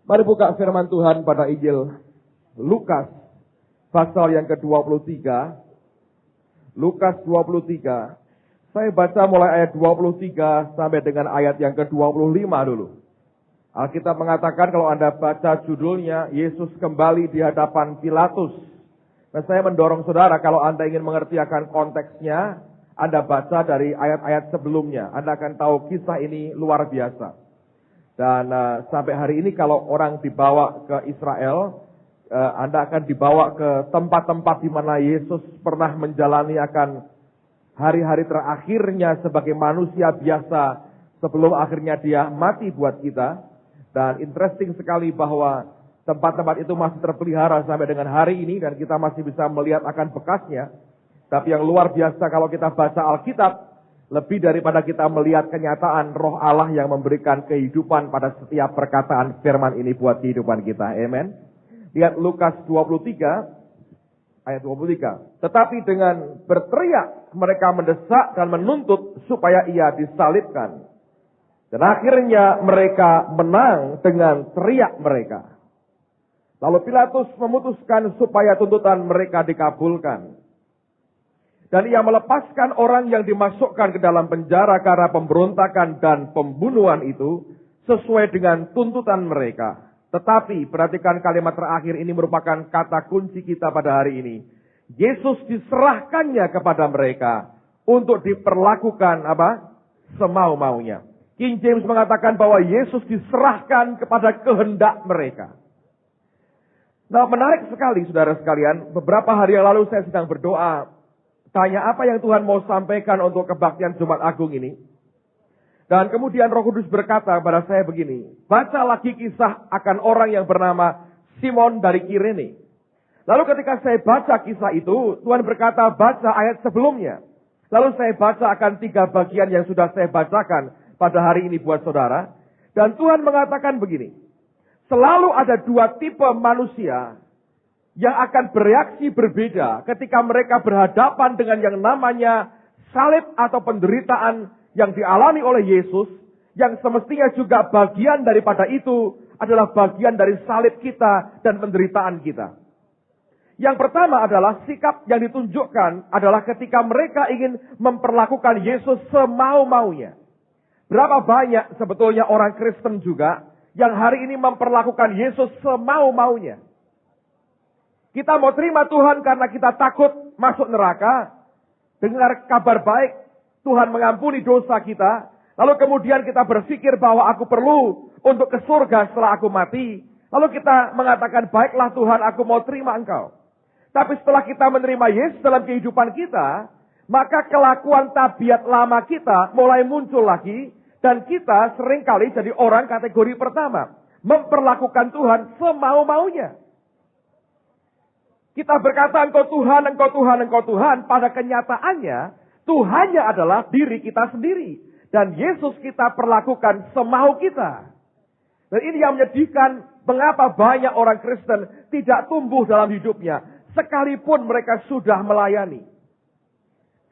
Mari buka firman Tuhan pada Injil Lukas pasal yang ke-23. Lukas 23. Saya baca mulai ayat 23 sampai dengan ayat yang ke-25 dulu. Alkitab mengatakan kalau Anda baca judulnya, Yesus kembali di hadapan Pilatus. Nah, saya mendorong saudara kalau Anda ingin mengerti akan konteksnya, Anda baca dari ayat-ayat sebelumnya. Anda akan tahu kisah ini luar biasa. Dan sampai hari ini kalau orang dibawa ke Israel, Anda akan dibawa ke tempat-tempat di mana Yesus pernah menjalani akan hari-hari terakhirnya sebagai manusia biasa sebelum akhirnya dia mati buat kita. Dan interesting sekali bahwa tempat-tempat itu masih terpelihara sampai dengan hari ini dan kita masih bisa melihat akan bekasnya. Tapi yang luar biasa kalau kita baca Alkitab, lebih daripada kita melihat kenyataan roh Allah yang memberikan kehidupan pada setiap perkataan firman ini buat kehidupan kita. Amen. Lihat Lukas 23 ayat 23. Tetapi dengan berteriak mereka mendesak dan menuntut supaya ia disalibkan. Dan akhirnya mereka menang dengan teriak mereka. Lalu Pilatus memutuskan supaya tuntutan mereka dikabulkan. Dan ia melepaskan orang yang dimasukkan ke dalam penjara karena pemberontakan dan pembunuhan itu sesuai dengan tuntutan mereka. Tetapi perhatikan kalimat terakhir ini merupakan kata kunci kita pada hari ini. Yesus diserahkannya kepada mereka untuk diperlakukan semau-maunya. King James mengatakan bahwa Yesus diserahkan kepada kehendak mereka. Nah, menarik sekali saudara sekalian. Beberapa hari yang lalu saya sedang berdoa. Tanya apa yang Tuhan mau sampaikan untuk kebaktian Jumat Agung ini. Dan kemudian Roh Kudus berkata kepada saya begini. Baca lagi kisah akan orang yang bernama Simon dari Kirene. Lalu ketika saya baca kisah itu, Tuhan berkata baca ayat sebelumnya. Lalu saya baca akan 3 bagian yang sudah saya bacakan pada hari ini buat saudara. Dan Tuhan mengatakan begini. Selalu ada 2 tipe manusia yang akan bereaksi berbeda ketika mereka berhadapan dengan yang namanya salib atau penderitaan yang dialami oleh Yesus, yang semestinya juga bagian daripada itu adalah bagian dari salib kita dan penderitaan kita. Yang pertama adalah sikap yang ditunjukkan adalah ketika mereka ingin memperlakukan Yesus semau-maunya. Berapa banyak sebetulnya orang Kristen juga yang hari ini memperlakukan Yesus semau-maunya. Kita mau terima Tuhan karena kita takut masuk neraka. Dengar kabar baik, Tuhan mengampuni dosa kita. Lalu kemudian kita berpikir bahwa aku perlu untuk ke surga setelah aku mati. Lalu kita mengatakan, baiklah Tuhan, aku mau terima Engkau. Tapi setelah kita menerima Yesus dalam kehidupan kita, maka kelakuan tabiat lama kita mulai muncul lagi. Dan kita seringkali jadi orang kategori pertama. Memperlakukan Tuhan semau-maunya. Kita berkata engkau Tuhan, engkau Tuhan, engkau Tuhan. Pada kenyataannya, Tuhannya adalah diri kita sendiri. Dan Yesus kita perlakukan semau kita. Dan ini yang menyedihkan mengapa banyak orang Kristen tidak tumbuh dalam hidupnya. Sekalipun mereka sudah melayani.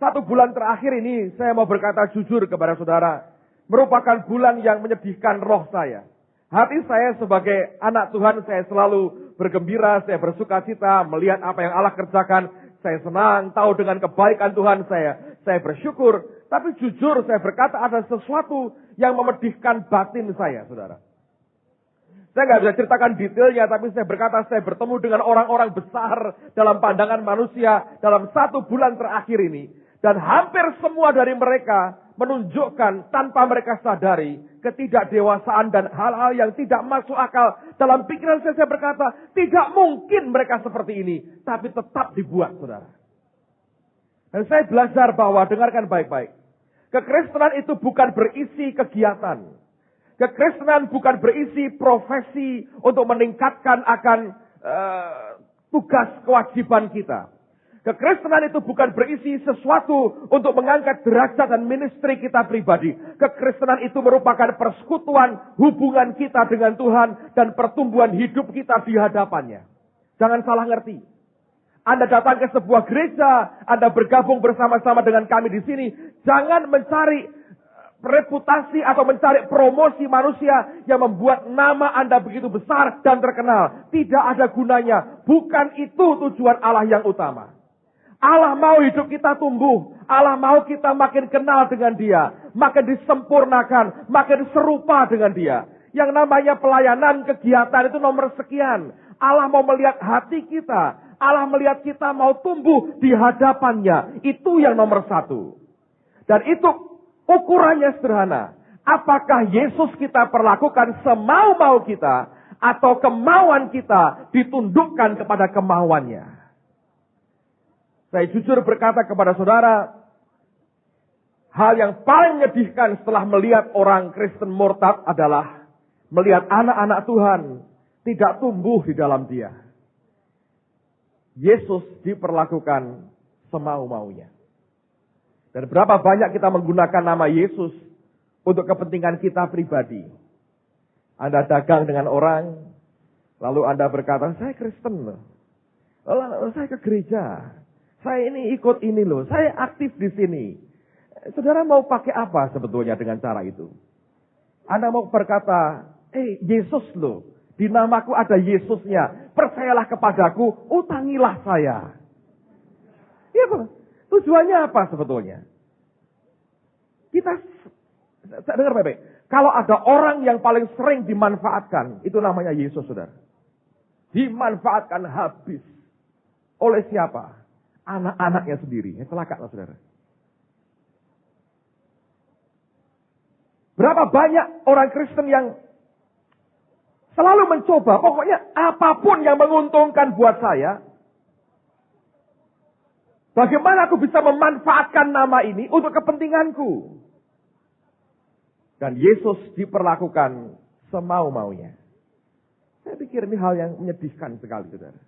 1 bulan terakhir ini saya mau berkata jujur kepada saudara. Merupakan bulan yang menyedihkan roh saya. Hati saya sebagai anak Tuhan, saya selalu bergembira, saya bersuka cita, melihat apa yang Allah kerjakan. Saya senang, tahu dengan kebaikan Tuhan saya bersyukur. Tapi jujur saya berkata ada sesuatu yang memedihkan batin saya, saudara. Saya nggak bisa ceritakan detailnya, tapi saya berkata saya bertemu dengan orang-orang besar dalam pandangan manusia dalam 1 bulan terakhir ini. Dan hampir semua dari mereka menunjukkan tanpa mereka sadari ketidakdewasaan dan hal-hal yang tidak masuk akal. Dalam pikiran saya berkata, tidak mungkin mereka seperti ini. Tapi tetap dibuat, saudara. Dan saya belajar bahwa, dengarkan baik-baik. Kekristenan itu bukan berisi kegiatan. Kekristenan bukan berisi profesi untuk meningkatkan akan tugas kewajiban kita. Kekristenan itu bukan berisi sesuatu untuk mengangkat derajat dan ministry kita pribadi. Kekristenan itu merupakan persekutuan hubungan kita dengan Tuhan dan pertumbuhan hidup kita di hadapannya. Jangan salah ngerti. Anda datang ke sebuah gereja, Anda bergabung bersama-sama dengan kami di sini. Jangan mencari reputasi atau mencari promosi manusia yang membuat nama Anda begitu besar dan terkenal. Tidak ada gunanya. Bukan itu tujuan Allah yang utama. Allah mau hidup kita tumbuh. Allah mau kita makin kenal dengan Dia. Makin disempurnakan. Makin serupa dengan Dia. Yang namanya pelayanan, kegiatan itu nomor sekian. Allah mau melihat hati kita. Allah melihat kita mau tumbuh di hadapannya. Itu yang nomor satu. Dan itu ukurannya sederhana. Apakah Yesus kita perlakukan semau-mau kita atau kemauan kita ditundukkan kepada kemauannya? Saya jujur berkata kepada saudara, hal yang paling menyedihkan setelah melihat orang Kristen murtad adalah melihat anak-anak Tuhan tidak tumbuh di dalam Dia. Yesus diperlakukan semau-maunya. Dan berapa banyak kita menggunakan nama Yesus untuk kepentingan kita pribadi. Anda dagang dengan orang, lalu Anda berkata, saya Kristen loh. Lalu saya ke gereja. Saya ini ikut ini loh. Saya aktif di sini. Saudara mau pakai apa sebetulnya dengan cara itu? Anda mau berkata, Yesus loh. Di namaku ada Yesusnya. Percayalah kepadaku, utangilah saya. Iya Pak. Tujuannya apa sebetulnya? Kita dengar baik-baik. Kalau ada orang yang paling sering dimanfaatkan, itu namanya Yesus, saudara. Dimanfaatkan habis. Oleh siapa? Anak-anaknya sendiri. Celaka, saudara. Berapa banyak orang Kristen yang selalu mencoba, pokoknya apapun yang menguntungkan buat saya, bagaimana aku bisa memanfaatkan nama ini untuk kepentinganku? Dan Yesus diperlakukan semau-maunya. Saya pikir ini hal yang menyedihkan sekali, saudara.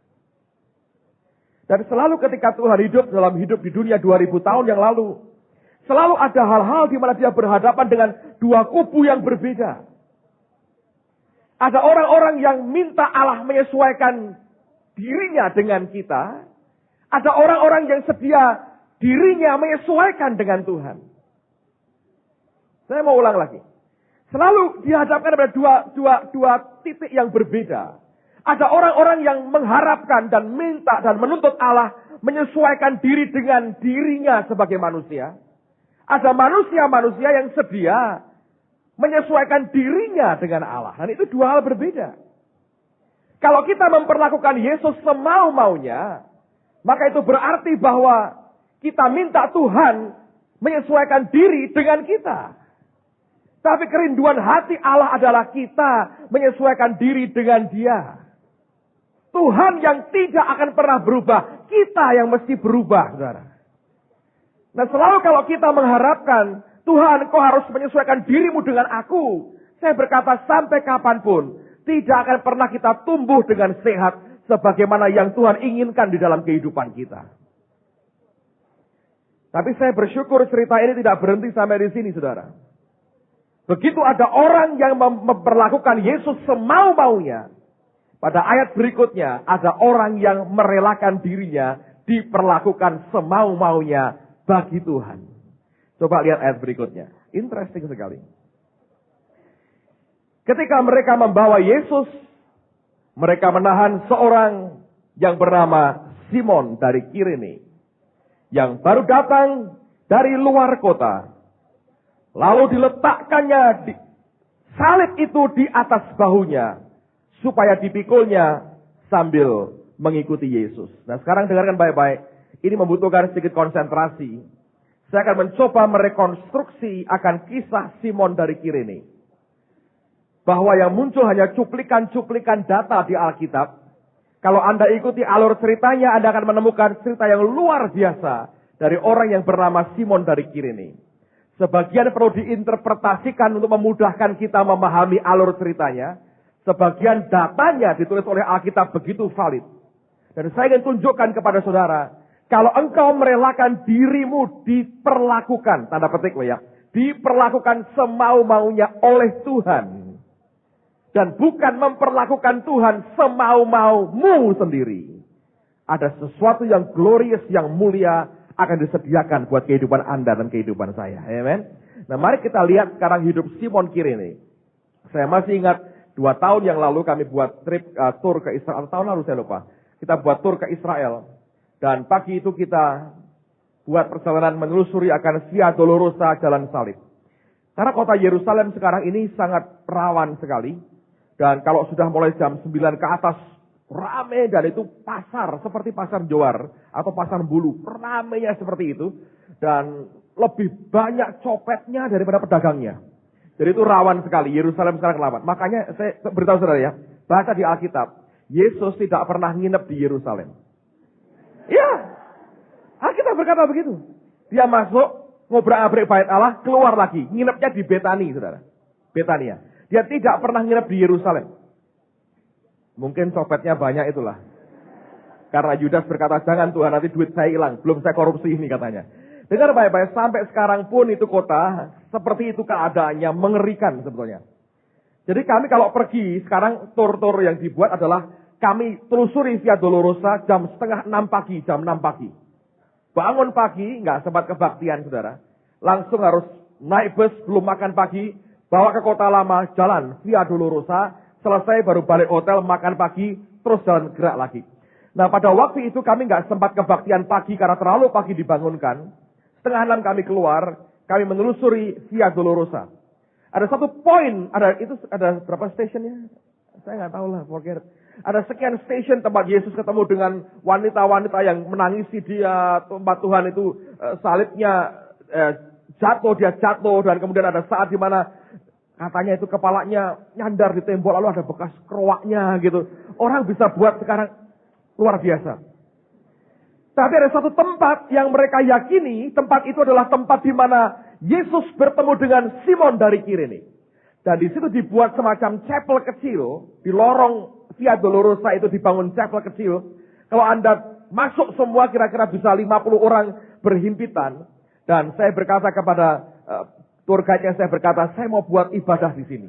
Dan selalu ketika Tuhan hidup dalam hidup di dunia 2000 tahun yang lalu, selalu ada hal-hal di mana Dia berhadapan dengan dua kubu yang berbeda. Ada orang-orang yang minta Allah menyesuaikan dirinya dengan kita. Ada orang-orang yang sedia dirinya menyesuaikan dengan Tuhan. Saya mau ulang lagi. Selalu dihadapkan pada dua titik yang berbeda. Ada orang-orang yang mengharapkan dan minta dan menuntut Allah menyesuaikan diri dengan dirinya sebagai manusia. Ada manusia-manusia yang sedia menyesuaikan dirinya dengan Allah. Dan itu dua hal berbeda. Kalau kita memperlakukan Yesus semau-maunya, maka itu berarti bahwa kita minta Tuhan menyesuaikan diri dengan kita. Tapi kerinduan hati Allah adalah kita menyesuaikan diri dengan Dia. Tuhan yang tidak akan pernah berubah, kita yang mesti berubah, saudara. Nah, selalu kalau kita mengharapkan, Tuhan, Kau harus menyesuaikan dirimu dengan aku. Saya berkata, sampai kapanpun, tidak akan pernah kita tumbuh dengan sehat, sebagaimana yang Tuhan inginkan di dalam kehidupan kita. Tapi saya bersyukur cerita ini tidak berhenti sampai di sini, saudara. Begitu ada orang yang memperlakukan Yesus semau-maunya, pada ayat berikutnya ada orang yang merelakan dirinya diperlakukan semau-maunya bagi Tuhan. Coba lihat ayat berikutnya. Interesting sekali. Ketika mereka membawa Yesus, mereka menahan seorang yang bernama Simon dari Kirene, yang baru datang dari luar kota. Lalu diletakkannya salib itu di atas bahunya, supaya dipikulnya sambil mengikuti Yesus. Nah, sekarang dengarkan baik-baik. Ini membutuhkan sedikit konsentrasi. Saya akan mencoba merekonstruksi akan kisah Simon dari Kirene. Bahwa yang muncul hanya cuplikan-cuplikan data di Alkitab. Kalau Anda ikuti alur ceritanya, Anda akan menemukan cerita yang luar biasa dari orang yang bernama Simon dari Kirene. Sebagian perlu diinterpretasikan untuk memudahkan kita memahami alur ceritanya. Sebagian datanya ditulis oleh Alkitab begitu valid. Dan saya ingin tunjukkan kepada saudara, kalau engkau merelakan dirimu diperlakukan, tanda petik ya, diperlakukan semau-maunya oleh Tuhan. Dan bukan memperlakukan Tuhan semau-maumu sendiri. Ada sesuatu yang glorious, yang mulia akan disediakan buat kehidupan Anda dan kehidupan saya. Amen. Nah, mari kita lihat sekarang hidup Simon Kirene. Saya masih ingat 2 tahun yang lalu kami buat tour ke Israel. Tahun lalu saya lupa. Kita buat tour ke Israel. Dan pagi itu kita buat perjalanan menelusuri akan Via Dolorosa Jalan Salib. Karena kota Yerusalem sekarang ini sangat rawan sekali. Dan kalau sudah mulai jam 9 ke atas, rame, dan itu pasar, seperti pasar Johar atau pasar Bulu. Ramenya seperti itu. Dan lebih banyak copetnya daripada pedagangnya. Jadi itu rawan sekali, Yerusalem sekarang rawan. Makanya saya beritahu saudara ya, baca di Alkitab, Yesus tidak pernah nginep di Yerusalem. Iya, Alkitab berkata begitu. Dia masuk, ngobrak-abrik bait Allah, keluar lagi. Nginepnya di Betani, saudara. Betania. Dia tidak pernah nginep di Yerusalem. Mungkin copetnya banyak itulah. Karena Yudas berkata, jangan Tuhan, nanti duit saya hilang. Belum saya korupsi ini katanya. Dengar baik-baik, sampai sekarang pun itu kota, seperti itu keadaannya, mengerikan sebetulnya. Jadi kami kalau pergi, sekarang tur-tur yang dibuat adalah, kami telusuri Via Dolorosa jam 5:30 pagi, jam 6 pagi. Bangun pagi, nggak sempat kebaktian saudara. Langsung harus naik bus, belum makan pagi, bawa ke kota lama, jalan Via Dolorosa, selesai baru balik hotel, makan pagi, terus jalan gerak lagi. Nah pada waktu itu kami nggak sempat kebaktian pagi karena terlalu pagi dibangunkan. 5:30 kami keluar, kami menelusuri Via Dolorosa. Ada satu poin, ada berapa stasiunnya? Saya nggak tahu lah, forget. Ada sekian stasiun tempat Yesus ketemu dengan wanita-wanita yang menangisi dia, tempat Tuhan itu salibnya dia jatuh, dan kemudian ada saat di mana katanya itu kepalanya nyandar di tembok, lalu ada bekas kroaknya gitu. Orang bisa buat sekarang luar biasa. Tapi ada satu tempat yang mereka yakini, tempat itu adalah tempat di mana Yesus bertemu dengan Simon dari Kirene. Dan di situ dibuat semacam chapel kecil, di lorong Via Dolorosa itu dibangun chapel kecil. Kalau Anda masuk semua kira-kira bisa 50 orang berhimpitan. Dan saya berkata kepada tour guide-nya, saya berkata, saya mau buat ibadah di sini.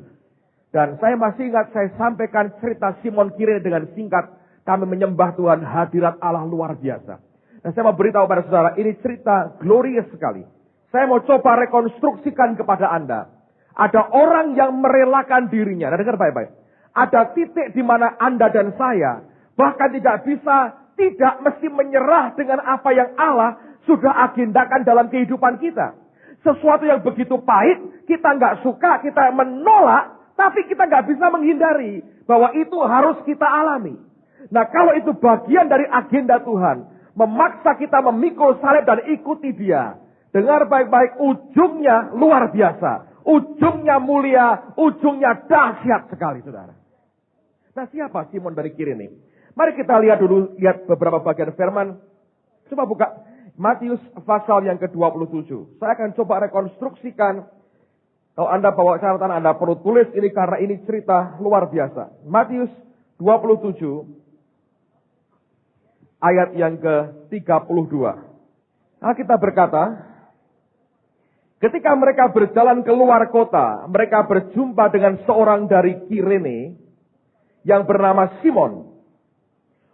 Dan saya masih ingat saya sampaikan cerita Simon Kirene dengan singkat. Kami menyembah Tuhan, hadirat Allah luar biasa. Dan saya mau beritahu pada saudara, ini cerita glorious sekali. Saya mau coba rekonstruksikan kepada Anda. Ada orang yang merelakan dirinya. Nah, dengar baik-baik. Ada titik di mana Anda dan saya bahkan tidak mesti menyerah dengan apa yang Allah sudah agendakan dalam kehidupan kita. Sesuatu yang begitu pahit, kita nggak suka, kita menolak, tapi kita nggak bisa menghindari bahwa itu harus kita alami. Nah, kalau itu bagian dari agenda Tuhan, memaksa kita memikul salib dan ikuti dia. Dengar baik-baik, ujungnya luar biasa. Ujungnya mulia, ujungnya dahsyat sekali, saudara. Nah, siapa Simon dari Kirene? Mari kita lihat beberapa bagian firman. Coba buka Matius pasal yang ke-27. Saya akan coba rekonstruksikan. Kalau Anda bawa catatan, Anda perlu tulis ini karena ini cerita luar biasa. Matius 27 ayat yang ke-32. Nah, kita berkata, ketika mereka berjalan keluar kota, mereka berjumpa dengan seorang dari Kirene yang bernama Simon.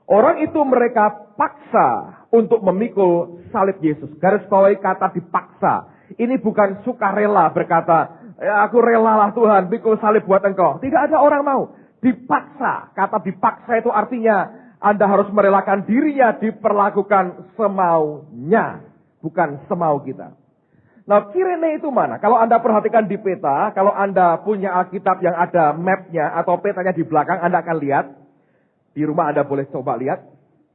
Orang itu mereka paksa untuk memikul salib Yesus. Garis bawahi kata dipaksa. Ini bukan sukarela berkata, ya aku relalah Tuhan, pikul salib buat engkau. Tidak ada orang mau. Dipaksa. Kata dipaksa itu artinya Anda harus merelakan dirinya diperlakukan semaunya. Bukan semau kita. Nah, Kirene itu mana? Kalau Anda perhatikan di peta, kalau Anda punya Alkitab yang ada mapnya atau petanya di belakang, Anda akan lihat. Di rumah Anda boleh coba lihat.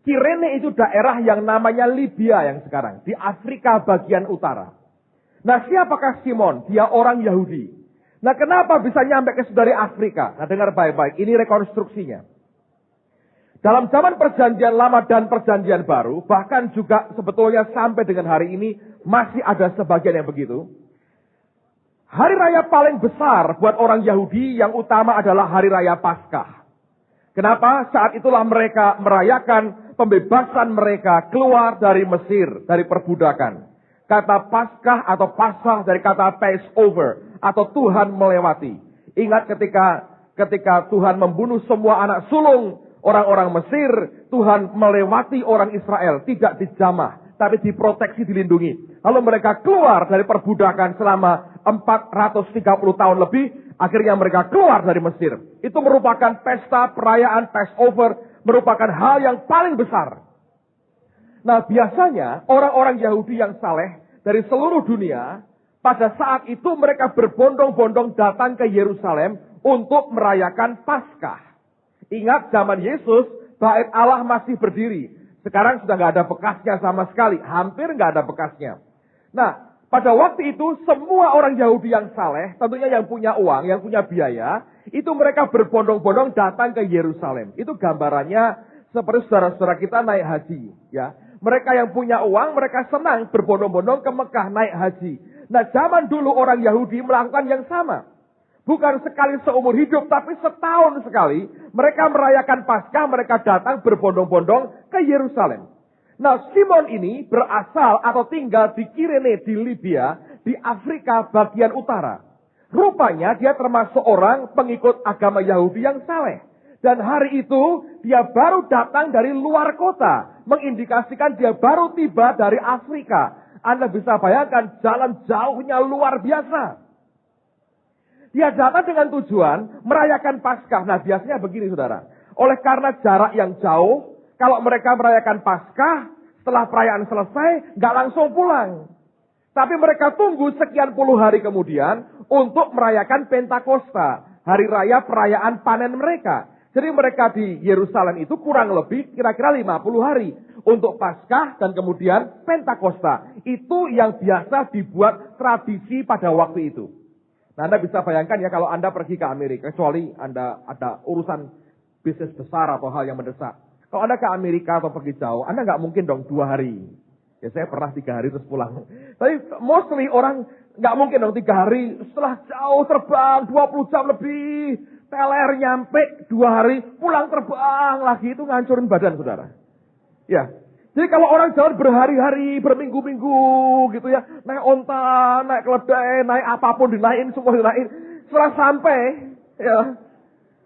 Kirene itu daerah yang namanya Libya yang sekarang. Di Afrika bagian utara. Nah, siapakah Simon? Dia orang Yahudi. Nah, kenapa bisa nyampe ke dari Afrika? Nah, dengar baik-baik. Ini rekonstruksinya. Dalam zaman perjanjian lama dan perjanjian baru, bahkan juga sebetulnya sampai dengan hari ini, masih ada sebagian yang begitu. Hari raya paling besar buat orang Yahudi yang utama adalah hari raya Paskah. Kenapa? Saat itulah mereka merayakan pembebasan mereka keluar dari Mesir, dari perbudakan. Kata Paskah atau Pasah dari kata Passover atau Tuhan melewati. Ingat ketika Tuhan membunuh semua anak sulung orang-orang Mesir, Tuhan melewati orang Israel, tidak dijamah, tapi diproteksi, dilindungi. Lalu mereka keluar dari perbudakan selama 430 tahun lebih. Akhirnya mereka keluar dari Mesir. Itu merupakan pesta perayaan Passover. Merupakan hal yang paling besar. Nah, biasanya orang-orang Yahudi yang saleh dari seluruh dunia, pada saat itu mereka berbondong-bondong datang ke Yerusalem untuk merayakan Paskah. Ingat zaman Yesus, Bait Allah masih berdiri. Sekarang sudah nggak ada bekasnya sama sekali. Hampir nggak ada bekasnya. Nah, pada waktu itu semua orang Yahudi yang saleh, tentunya yang punya uang, yang punya biaya, itu mereka berbondong-bondong datang ke Yerusalem. Itu gambarannya seperti saudara-saudara kita naik haji. Ya, mereka yang punya uang, mereka senang berbondong-bondong ke Mekah naik haji. Nah, zaman dulu orang Yahudi melakukan yang sama. Bukan sekali seumur hidup, tapi setahun sekali. Mereka merayakan Paskah, mereka datang berbondong-bondong ke Yerusalem. Nah, Simon ini berasal atau tinggal di Kirene, di Libya, di Afrika bagian utara. Rupanya dia termasuk orang pengikut agama Yahudi yang saleh. Dan hari itu dia baru datang dari luar kota. Mengindikasikan dia baru tiba dari Afrika. Anda bisa bayangkan jalan jauhnya luar biasa. Dia datang dengan tujuan merayakan Paskah. Nah, biasanya begini saudara. Oleh karena jarak yang jauh, kalau mereka merayakan Paskah, setelah perayaan selesai, nggak langsung pulang. Tapi mereka tunggu sekian puluh hari kemudian untuk merayakan Pentakosta. Hari raya perayaan panen mereka. Jadi mereka di Yerusalem itu kurang lebih kira-kira 50 hari. Untuk Paskah dan kemudian Pentakosta. Itu yang biasa dibuat tradisi pada waktu itu. Nah, Anda bisa bayangkan ya kalau Anda pergi ke Amerika, kecuali Anda ada urusan bisnis besar atau hal yang mendesak. Kalau Anda ke Amerika atau pergi jauh, Anda nggak mungkin dong 2 hari. Ya saya pernah 3 hari terus pulang. Tapi mostly orang nggak mungkin dong 3 hari setelah jauh terbang 20 jam lebih. Teler nyampe 2 hari, pulang terbang lagi, itu ngancurin badan saudara. Ya. Jadi kalau orang jalan berhari-hari, berminggu-minggu gitu ya. Naik onta, naik keledai, naik apapun dinaikin, semua dinaikin. Setelah sampai, ya.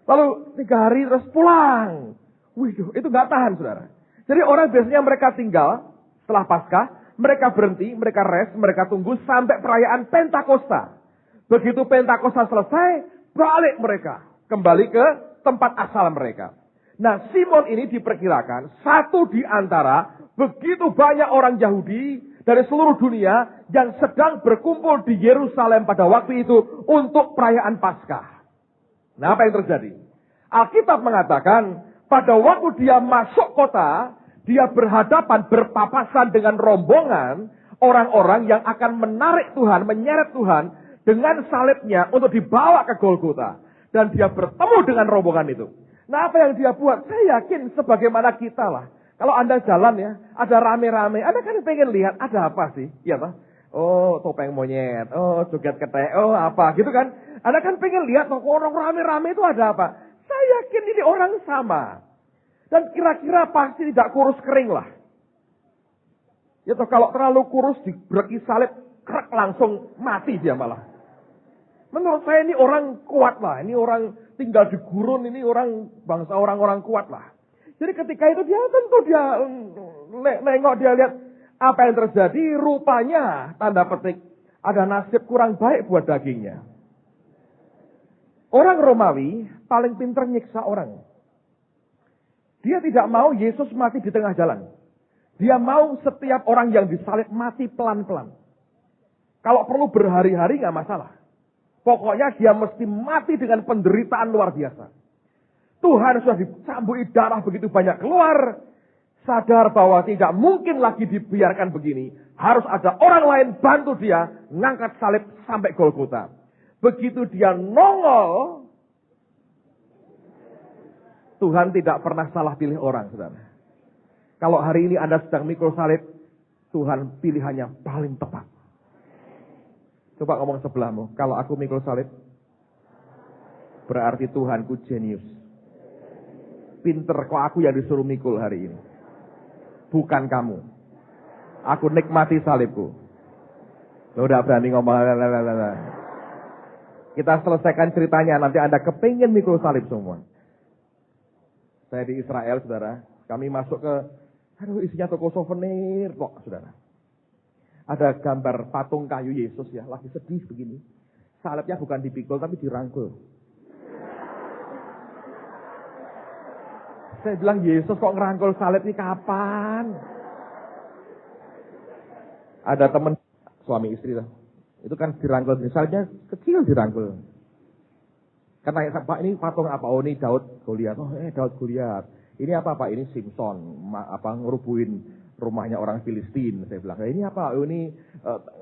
Lalu 3 hari terus pulang. Wih, itu gak tahan saudara. Jadi orang biasanya mereka tinggal setelah Paskah. Mereka berhenti, mereka rest, mereka tunggu sampai perayaan Pentakosta. Begitu Pentakosta selesai, balik mereka. Kembali ke tempat asal mereka. Nah, Simon ini diperkirakan satu di antara begitu banyak orang Yahudi dari seluruh dunia yang sedang berkumpul di Yerusalem pada waktu itu untuk perayaan Paskah. Nah, apa yang terjadi? Alkitab mengatakan pada waktu dia masuk kota, dia berhadapan, berpapasan dengan rombongan orang-orang yang akan menarik Tuhan, menyeret Tuhan dengan salibnya untuk dibawa ke Golgota. Dan dia bertemu dengan rombongan itu. Nah, apa yang dia buat? Saya yakin sebagaimana kita lah. Kalau Anda jalan ya, ada rame-rame. Anda kan pengen lihat ada apa sih? Iya Pak? Oh, topeng monyet. Oh, joget ketek. Oh, apa gitu kan? Anda kan pengen lihat orang rame-rame itu ada apa? Saya yakin ini orang sama. Dan kira-kira pasti tidak kurus kering lah. Ya toh, kalau terlalu kurus dibreki salib, krek langsung mati dia malah. Menurut saya ini orang kuat lah. Ini orang tinggal di gurun, ini orang bangsa orang-orang kuat lah. Jadi ketika itu dia tentu dia nengok, dia lihat apa yang terjadi. Rupanya, tanda petik, ada nasib kurang baik buat dagingnya. Orang Romawi paling pintar nyiksa orang. Dia tidak mau Yesus mati di tengah jalan. Dia mau setiap orang yang disalib mati pelan-pelan. Kalau perlu berhari-hari nggak masalah. Pokoknya dia mesti mati dengan penderitaan luar biasa. Tuhan sudah dicambui darah begitu banyak keluar. Sadar bahwa tidak mungkin lagi dibiarkan begini. Harus ada orang lain bantu dia ngangkat salib sampai Golgota. Begitu dia nongol, Tuhan tidak pernah salah pilih orang, saudara. Kalau hari ini Anda sedang mikul salib, Tuhan pilihannya paling tepat. Coba ngomong sebelahmu, kalau aku mikul salib, berarti Tuhanku jenius. Pinter kok aku yang disuruh mikul hari ini. Bukan kamu. Aku nikmati salibku. Udah berani ngomong. Kita selesaikan ceritanya, nanti Anda kepingin mikul salib semua. Saya di Israel, saudara. Kami masuk ke, isinya toko souvenir kok, saudara. Ada gambar patung kayu Yesus ya, lagi sedih begini. Salibnya bukan dipikul tapi dirangkul. Saya bilang, Yesus kok ngerangkul salib ini kapan? Ada teman suami istri lah. Itu kan dirangkul, salibnya kecil dirangkul. Karena Pak ini patung apa? Oh ini Daud Goliat. Oh Daud Goliat. Ini apa Pak? Ini Simpson. Ngerubuhin rumahnya orang Filistin. Saya bilang, ini apa? Oh ini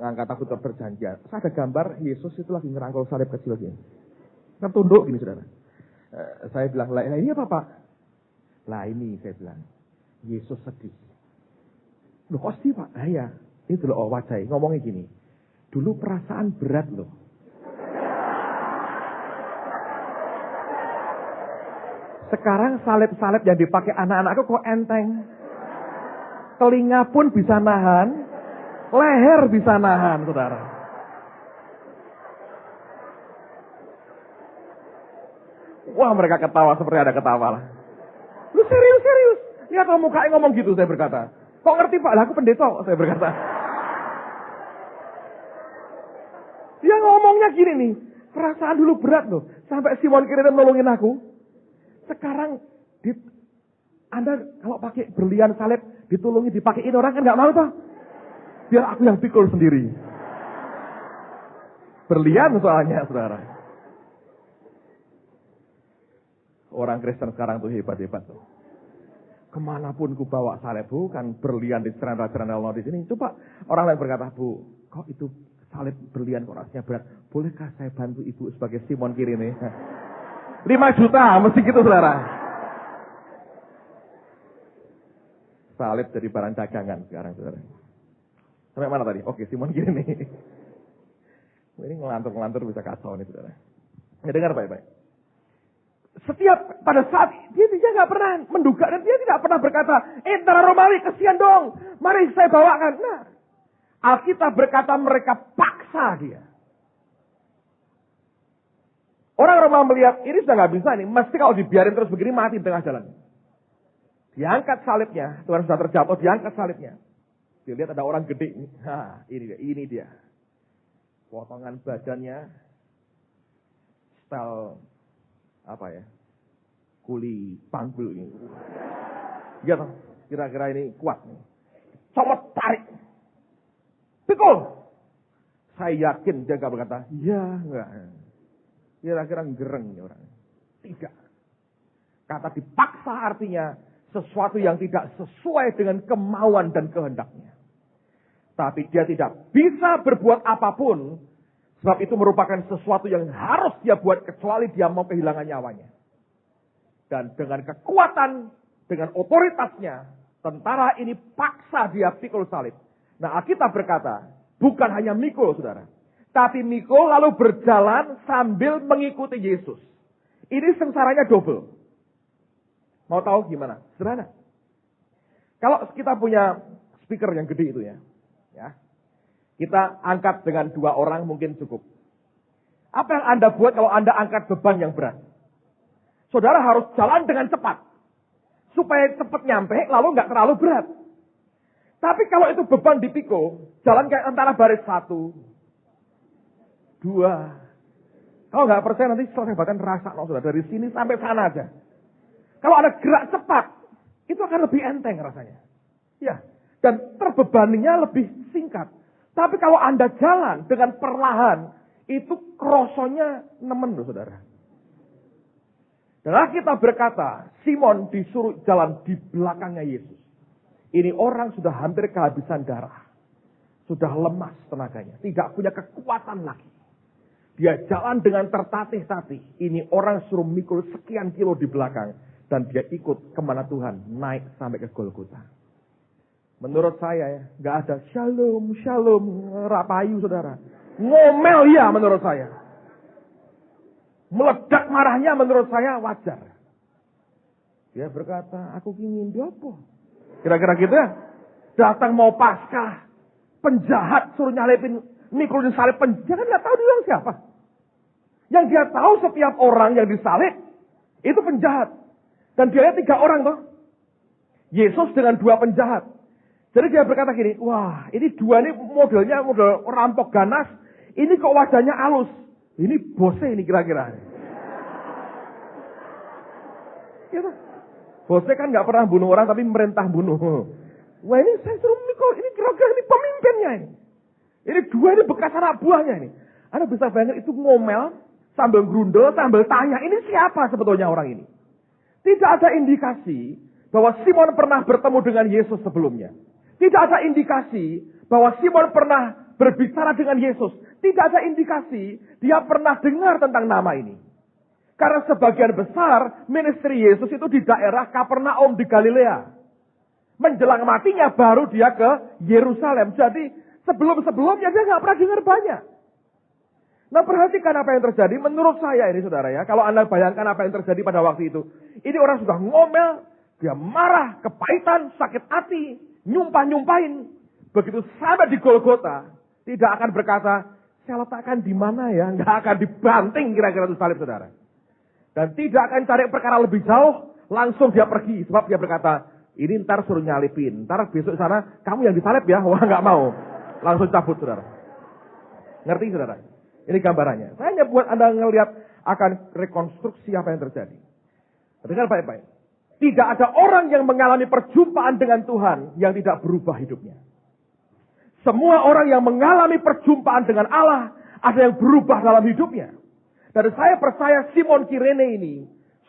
ngangkat takut perjanjian. Saya ada gambar Yesus itu lagi ngerangkul salib kecil gini. Kan tunduk gini saudara. Saya bilang, lah ini apa Pak? Lah ini saya bilang, Yesus sedih. Loh kok sedih Pak? Ah ya, itu loh wajahnya ngomongnya gini. Dulu perasaan berat loh. Sekarang salib-salib yang dipakai anak-anakku kok enteng. Telinga pun bisa nahan, leher bisa nahan, saudara. Wah mereka ketawa seperti ada ketawa lah. Lu serius. Lihat mukanya ngomong gitu, saya berkata. Kok ngerti Pak? Lah aku pendeta, saya berkata. Dia ngomongnya gini nih, perasaan dulu berat loh. Sampai Simon Kirene nolongin aku. Sekarang Anda kalau pakai berlian salib ditulungi dipakein orang kan nggak mau toh? Biar aku yang pikul sendiri. Berlian soalnya saudara. Orang Kristen sekarang tuh hebat-hebat tuh. Kemanapun ku bawa salib bukan berlian di ceranda-ceranda di sini. Coba orang lain berkata, Bu, kok itu salib berlian kok rasanya berat? Bolehkah saya bantu ibu sebagai Simon Kirene? 5 juta, mesti gitu saudara. Salib jadi barang dagangan sekarang saudara. Sampai mana tadi? Oke, Simon gini nih. Ini ngelantur-ngelantur bisa kacau nih saudara. Ya dengar baik-baik. Setiap pada saat dia nggak pernah menduga dan dia tidak pernah berkata, tentara Romawi kesian dong, mari saya bawakan. Nah, Alkitab berkata mereka paksa dia. Orang Roma melihat, ini sudah nggak bisa nih. Mesti kalau dibiarin terus begini mati di tengah jalan. Diangkat salibnya. Tuhan sudah terjatuh, diangkat salibnya. Dilihat ada orang gede. Nah, ini dia. Potongan badannya. Style, apa ya. Kuli panggul ini. Lihat, kira-kira ini kuat. Comot, tarik. Pikul. Saya yakin dia nggak berkata, iya, enggak. Kira-kira gereng nih orang. Tidak. Kata dipaksa artinya sesuatu yang tidak sesuai dengan kemauan dan kehendaknya. Tapi dia tidak bisa berbuat apapun. Sebab itu merupakan sesuatu yang harus dia buat kecuali dia mau kehilangan nyawanya. Dan dengan kekuatan, dengan otoritasnya, tentara ini paksa dia pikul salib. Nah Alkitab berkata, bukan hanya mikul saudara. Tapi Mikul lalu berjalan sambil mengikuti Yesus. Ini sengsaranya double. Mau tahu gimana? Sederhana. Kalau kita punya speaker yang gede itu ya. Kita angkat dengan 2 orang mungkin cukup. Apa yang Anda buat kalau Anda angkat beban yang berat? Saudara harus jalan dengan cepat. Supaya cepat nyampe lalu nggak terlalu berat. Tapi kalau itu beban dipikul, jalan kayak antara baris 1, 2. Kalau nggak percaya nanti selesai bahkan rasa sudah dari sini sampai sana aja. Kalau ada gerak cepat, itu akan lebih enteng rasanya. Ya, dan terbebaninya lebih singkat. Tapi kalau Anda jalan dengan perlahan, itu krosonya nemen loh saudara. Dan kita berkata, Simon disuruh jalan di belakangnya Yesus. Ini orang sudah hampir kehabisan darah. Sudah lemas tenaganya, tidak punya kekuatan lagi. Dia jalan dengan tertatih-tatih. Ini orang suruh mikul sekian kilo di belakang. Dan dia ikut kemana Tuhan. Naik sampai ke Golgota. Menurut saya ya. Gak ada shalom, rapayu saudara. Ngomel ya menurut saya. Meledak marahnya menurut saya wajar. Dia berkata, aku ingin diopo. Kira-kira gitu ya. Datang mau Paskah. Penjahat suruh nyalipin mikul disalib. Jangan gak tahu dia orang siapa. Yang dia tahu setiap orang yang disalib. Itu penjahat. Dan dia lihat 3 orang toh. Yesus dengan 2 penjahat. Jadi dia berkata gini, wah ini dua ini modelnya model rampok ganas, ini kok wajahnya halus. Ini bosnya ini kira-kira. Gitu. Bosnya kan nggak pernah bunuh orang tapi merintah bunuh. Wah ini saya suruh mikir, ini kira-kira ini pemimpinnya ini. Ini dua ini bekas anak buahnya ini. Anda bisa bayangkan itu ngomel, sambil grundel, sambil tanya, ini siapa sebetulnya orang ini? Tidak ada indikasi bahwa Simon pernah bertemu dengan Yesus sebelumnya. Tidak ada indikasi bahwa Simon pernah berbicara dengan Yesus. Tidak ada indikasi dia pernah dengar tentang nama ini. Karena sebagian besar ministry Yesus itu di daerah Kapernaum di Galilea. Menjelang matinya baru dia ke Yerusalem. Jadi sebelum-sebelumnya dia nggak pernah dengar banyak. Nah perhatikan apa yang terjadi. Menurut saya ini saudara ya. Kalau Anda bayangkan apa yang terjadi pada waktu itu. Ini orang sudah ngomel. Dia marah, kepahitan, sakit hati. Nyumpah-nyumpahin. Begitu sampai di Golgota. Tidak akan berkata, saya letakkan di mana ya. Nggak akan dibanting kira-kira itu salib saudara. Dan tidak akan cari perkara lebih jauh. Langsung dia pergi. Sebab dia berkata, ini ntar suruh nyalipin. Ntar besok sana, kamu yang disalib ya. Wah nggak mau. Langsung cabut saudara. Ngerti saudara? Ini gambarannya. Saya hanya buat Anda ngelihat akan rekonstruksi apa yang terjadi. Dengar baik-baik. Tidak ada orang yang mengalami perjumpaan dengan Tuhan yang tidak berubah hidupnya. Semua orang yang mengalami perjumpaan dengan Allah ada yang berubah dalam hidupnya. Dan saya percaya Simon Kirene ini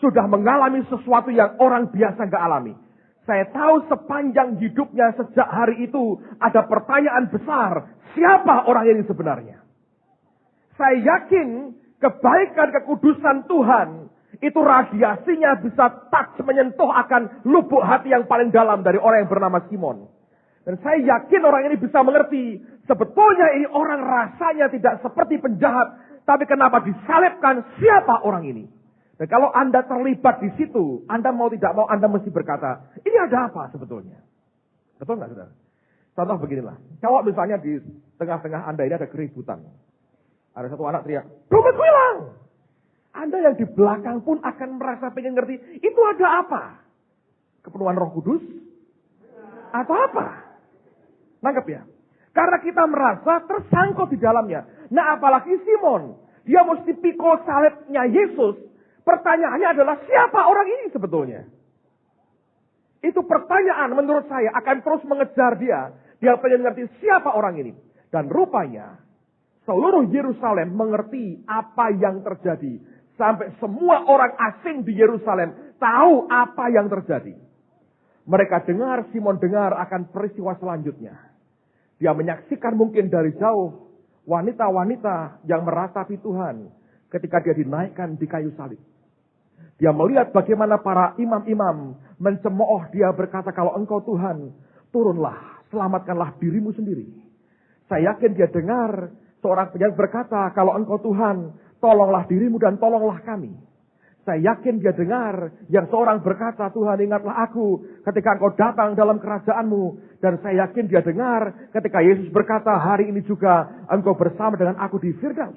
sudah mengalami sesuatu yang orang biasa gak alami. Saya tahu sepanjang hidupnya sejak hari itu ada pertanyaan besar. Siapa orang ini sebenarnya? Saya yakin kebaikan kekudusan Tuhan itu radiasinya bisa touch menyentuh akan lubuk hati yang paling dalam dari orang yang bernama Simon. Dan saya yakin orang ini bisa mengerti sebetulnya ini orang rasanya tidak seperti penjahat. Tapi kenapa disalibkan? Siapa orang ini? Dan kalau Anda terlibat di situ, Anda mau tidak mau, Anda mesti berkata, ini ada apa sebetulnya? Betul nggak saudara? Contoh beginilah. Kalau misalnya di tengah-tengah Anda ini ada keributan. Ada satu anak teriak, dompetku hilang. Anda yang di belakang pun akan merasa pengen ngerti, itu ada apa? Kepenuhan Roh Kudus? Atau apa? Nangkep ya? Karena kita merasa tersangkut di dalamnya. Nah apalagi Simon. Dia mesti pikul salibnya Yesus. Pertanyaannya adalah siapa orang ini sebetulnya? Itu pertanyaan menurut saya akan terus mengejar dia. Dia pengen ngerti siapa orang ini. Dan rupanya seluruh Yerusalem mengerti apa yang terjadi. Sampai semua orang asing di Yerusalem tahu apa yang terjadi. Mereka dengar, Simon dengar akan peristiwa selanjutnya. Dia menyaksikan mungkin dari jauh wanita-wanita yang meratapi Tuhan ketika dia dinaikkan di kayu salib. Dia melihat bagaimana para imam-imam mencemooh dia berkata, kalau engkau Tuhan, turunlah, selamatkanlah dirimu sendiri. Saya yakin dia dengar seorang penyair berkata, kalau engkau Tuhan, tolonglah dirimu dan tolonglah kami. Saya yakin dia dengar yang seorang berkata, Tuhan ingatlah aku ketika engkau datang dalam kerajaanmu. Dan saya yakin dia dengar ketika Yesus berkata, hari ini juga engkau bersama dengan aku di Firdaus.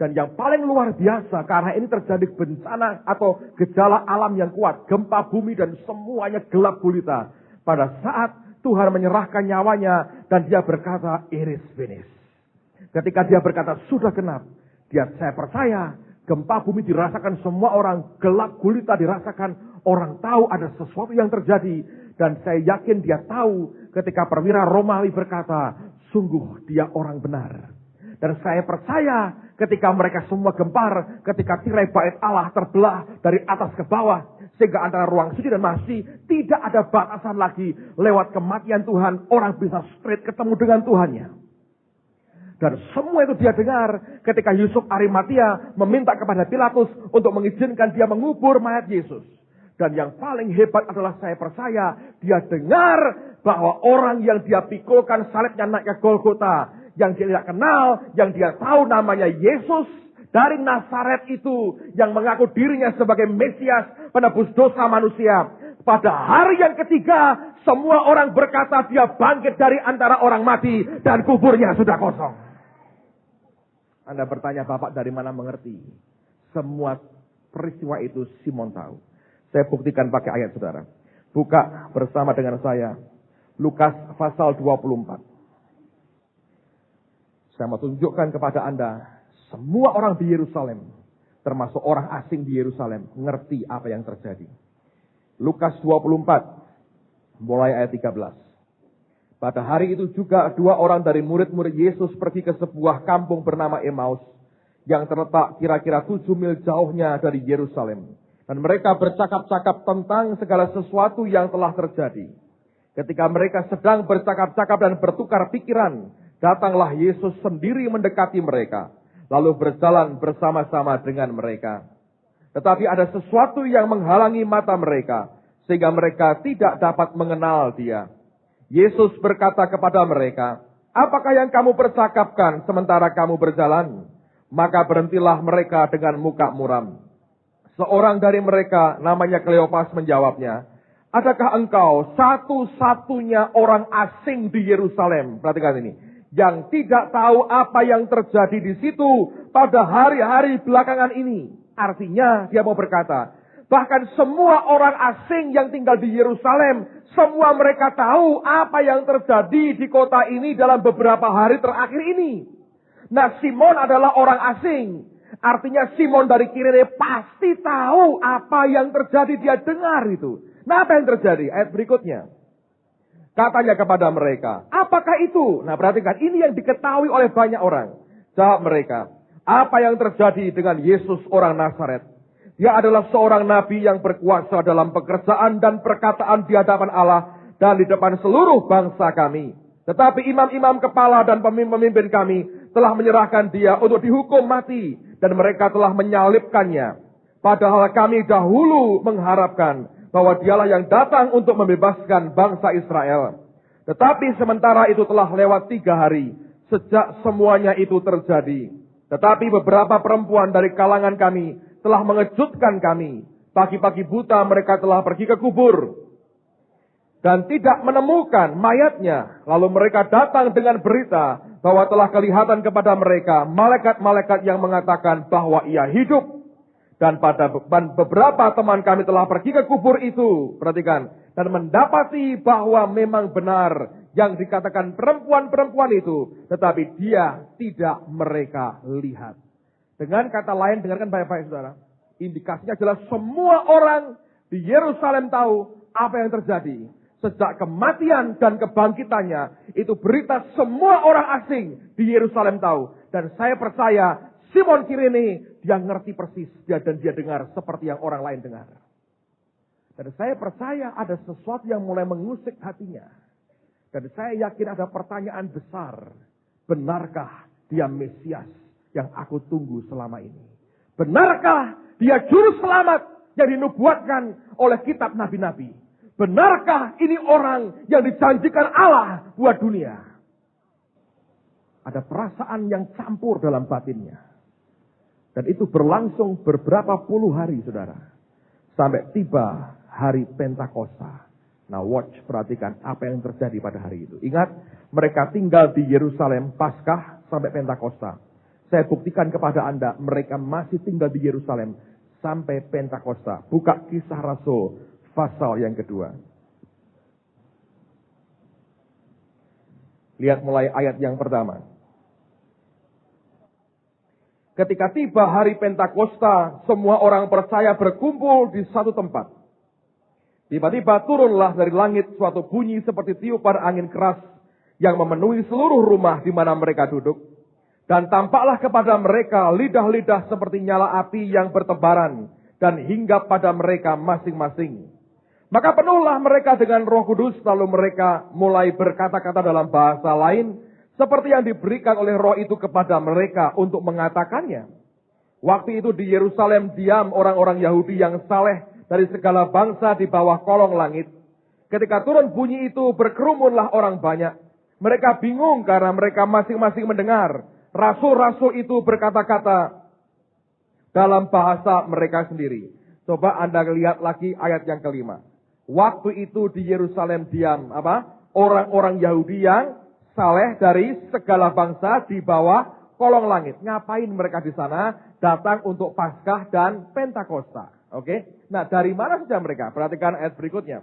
Dan yang paling luar biasa, karena ini terjadi bencana atau gejala alam yang kuat. Gempa bumi dan semuanya gelap gulita. Pada saat Tuhan menyerahkan nyawanya dan dia berkata, it is finished. Ketika dia berkata, sudah genap. Saya percaya gempa bumi dirasakan semua orang, gelap gulita dirasakan, orang tahu ada sesuatu yang terjadi. Dan saya yakin dia tahu ketika perwira Romawi berkata, sungguh dia orang benar. Dan saya percaya ketika mereka semua gempar, ketika tirai bait Allah terbelah dari atas ke bawah, sehingga antara ruang suci dan mahsyar tidak ada batasan lagi. Lewat kematian Tuhan, orang bisa straight ketemu dengan Tuhannya. Dan semua itu dia dengar ketika Yusuf Arimatia meminta kepada Pilatus untuk mengizinkan dia mengubur mayat Yesus. Dan yang paling hebat adalah saya percaya dia dengar bahwa orang yang dia pikulkan salibnya naik ke Golgota, yang dia tidak kenal, yang dia tahu namanya Yesus dari Nazaret itu, yang mengaku dirinya sebagai Mesias, penebus dosa manusia. Pada hari yang ketiga, semua orang berkata dia bangkit dari antara orang mati dan kuburnya sudah kosong. Anda bertanya, Bapak dari mana mengerti? Semua peristiwa itu Simon tahu. Saya buktikan pakai ayat saudara. Buka bersama dengan saya. Lukas pasal 24. Saya mau tunjukkan kepada Anda, semua orang di Yerusalem, termasuk orang asing di Yerusalem, ngerti apa yang terjadi. Lukas 24, mulai ayat 13. Pada hari itu juga 2 orang dari murid-murid Yesus pergi ke sebuah kampung bernama Emmaus, yang terletak kira-kira 7 mil jauhnya dari Yerusalem. Dan mereka bercakap-cakap tentang segala sesuatu yang telah terjadi. Ketika mereka sedang bercakap-cakap dan bertukar pikiran, datanglah Yesus sendiri mendekati mereka, lalu berjalan bersama-sama dengan mereka. Tetapi ada sesuatu yang menghalangi mata mereka, sehingga mereka tidak dapat mengenal Dia. Yesus berkata kepada mereka, "Apakah yang kamu percakapkan sementara kamu berjalan?" Maka berhentilah mereka dengan muka muram. Seorang dari mereka, namanya Kleopas, menjawabnya, "Adakah engkau satu-satunya orang asing di Yerusalem?" Perhatikan ini. Yang tidak tahu apa yang terjadi di situ pada hari-hari belakangan ini. Artinya dia mau berkata, bahkan semua orang asing yang tinggal di Yerusalem, semua mereka tahu apa yang terjadi di kota ini dalam beberapa hari terakhir ini. Nah, Simon adalah orang asing. Artinya Simon dari Kirene pasti tahu apa yang terjadi, dia dengar itu. Nah, apa yang terjadi? Ayat berikutnya. Katanya kepada mereka, "Apakah itu?" Nah, perhatikan, ini yang diketahui oleh banyak orang. Jawab mereka, "Apa yang terjadi dengan Yesus orang Nazaret? Dia adalah seorang nabi yang berkuasa dalam pekerjaan dan perkataan di hadapan Allah dan di depan seluruh bangsa kami. Tetapi imam-imam kepala dan pemimpin kami telah menyerahkan dia untuk dihukum mati dan mereka telah menyalibkannya. Padahal kami dahulu mengharapkan bahwa dialah yang datang untuk membebaskan bangsa Israel. Tetapi sementara itu telah lewat 3 hari sejak semuanya itu terjadi. Tetapi beberapa perempuan dari kalangan kami telah mengejutkan kami. Pagi-pagi buta mereka telah pergi ke kubur dan tidak menemukan mayatnya. Lalu mereka datang dengan berita bahwa telah kelihatan kepada mereka malaikat-malaikat yang mengatakan bahwa ia hidup. Dan pada beberapa teman kami telah pergi ke kubur itu, perhatikan, dan mendapati bahwa memang benar yang dikatakan perempuan-perempuan itu, tetapi dia tidak mereka lihat. Dengan kata lain, dengarkan baik-baik saudara, indikasinya adalah semua orang di Yerusalem tahu apa yang terjadi. Sejak kematian dan kebangkitannya, itu berita semua orang asing di Yerusalem tahu. Dan saya percaya Simon Kirene, dia ngerti persis dan dia dengar seperti yang orang lain dengar. Dan saya percaya ada sesuatu yang mulai mengusik hatinya. Dan saya yakin ada pertanyaan besar. Benarkah dia Mesias yang aku tunggu selama ini? Benarkah dia juru selamat yang dinubuatkan oleh kitab nabi-nabi? Benarkah ini orang yang dijanjikan Allah buat dunia? Ada perasaan yang campur dalam batinnya. Dan itu berlangsung beberapa puluh hari, saudara. Sampai tiba hari Pentakosta. Nah, perhatikan apa yang terjadi pada hari itu. Ingat, mereka tinggal di Yerusalem Paskah sampai Pentakosta. Saya buktikan kepada Anda, mereka masih tinggal di Yerusalem sampai Pentakosta. Buka Kisah Rasul, pasal yang kedua. Lihat mulai ayat yang pertama. Ketika tiba hari Pentakosta, semua orang percaya berkumpul di satu tempat. Tiba-tiba turunlah dari langit suatu bunyi seperti tiupan angin keras yang memenuhi seluruh rumah di mana mereka duduk. Dan tampaklah kepada mereka lidah-lidah seperti nyala api yang bertebaran dan hinggap pada mereka masing-masing. Maka penuhlah mereka dengan Roh Kudus, lalu mereka mulai berkata-kata dalam bahasa lain, seperti yang diberikan oleh Roh itu kepada mereka untuk mengatakannya. Waktu itu di Yerusalem diam orang-orang Yahudi yang saleh dari segala bangsa di bawah kolong langit. Ketika turun bunyi itu berkerumunlah orang banyak. Mereka bingung karena mereka masing-masing mendengar rasul-rasul itu berkata-kata dalam bahasa mereka sendiri. Coba Anda lihat lagi ayat yang kelima. Waktu itu di Yerusalem diam orang-orang Yahudi yang saleh dari segala bangsa di bawah kolong langit. Ngapain mereka di sana? Datang untuk Paskah dan Pentakosta. Oke? Nah, dari mana saja mereka? Perhatikan ayat berikutnya.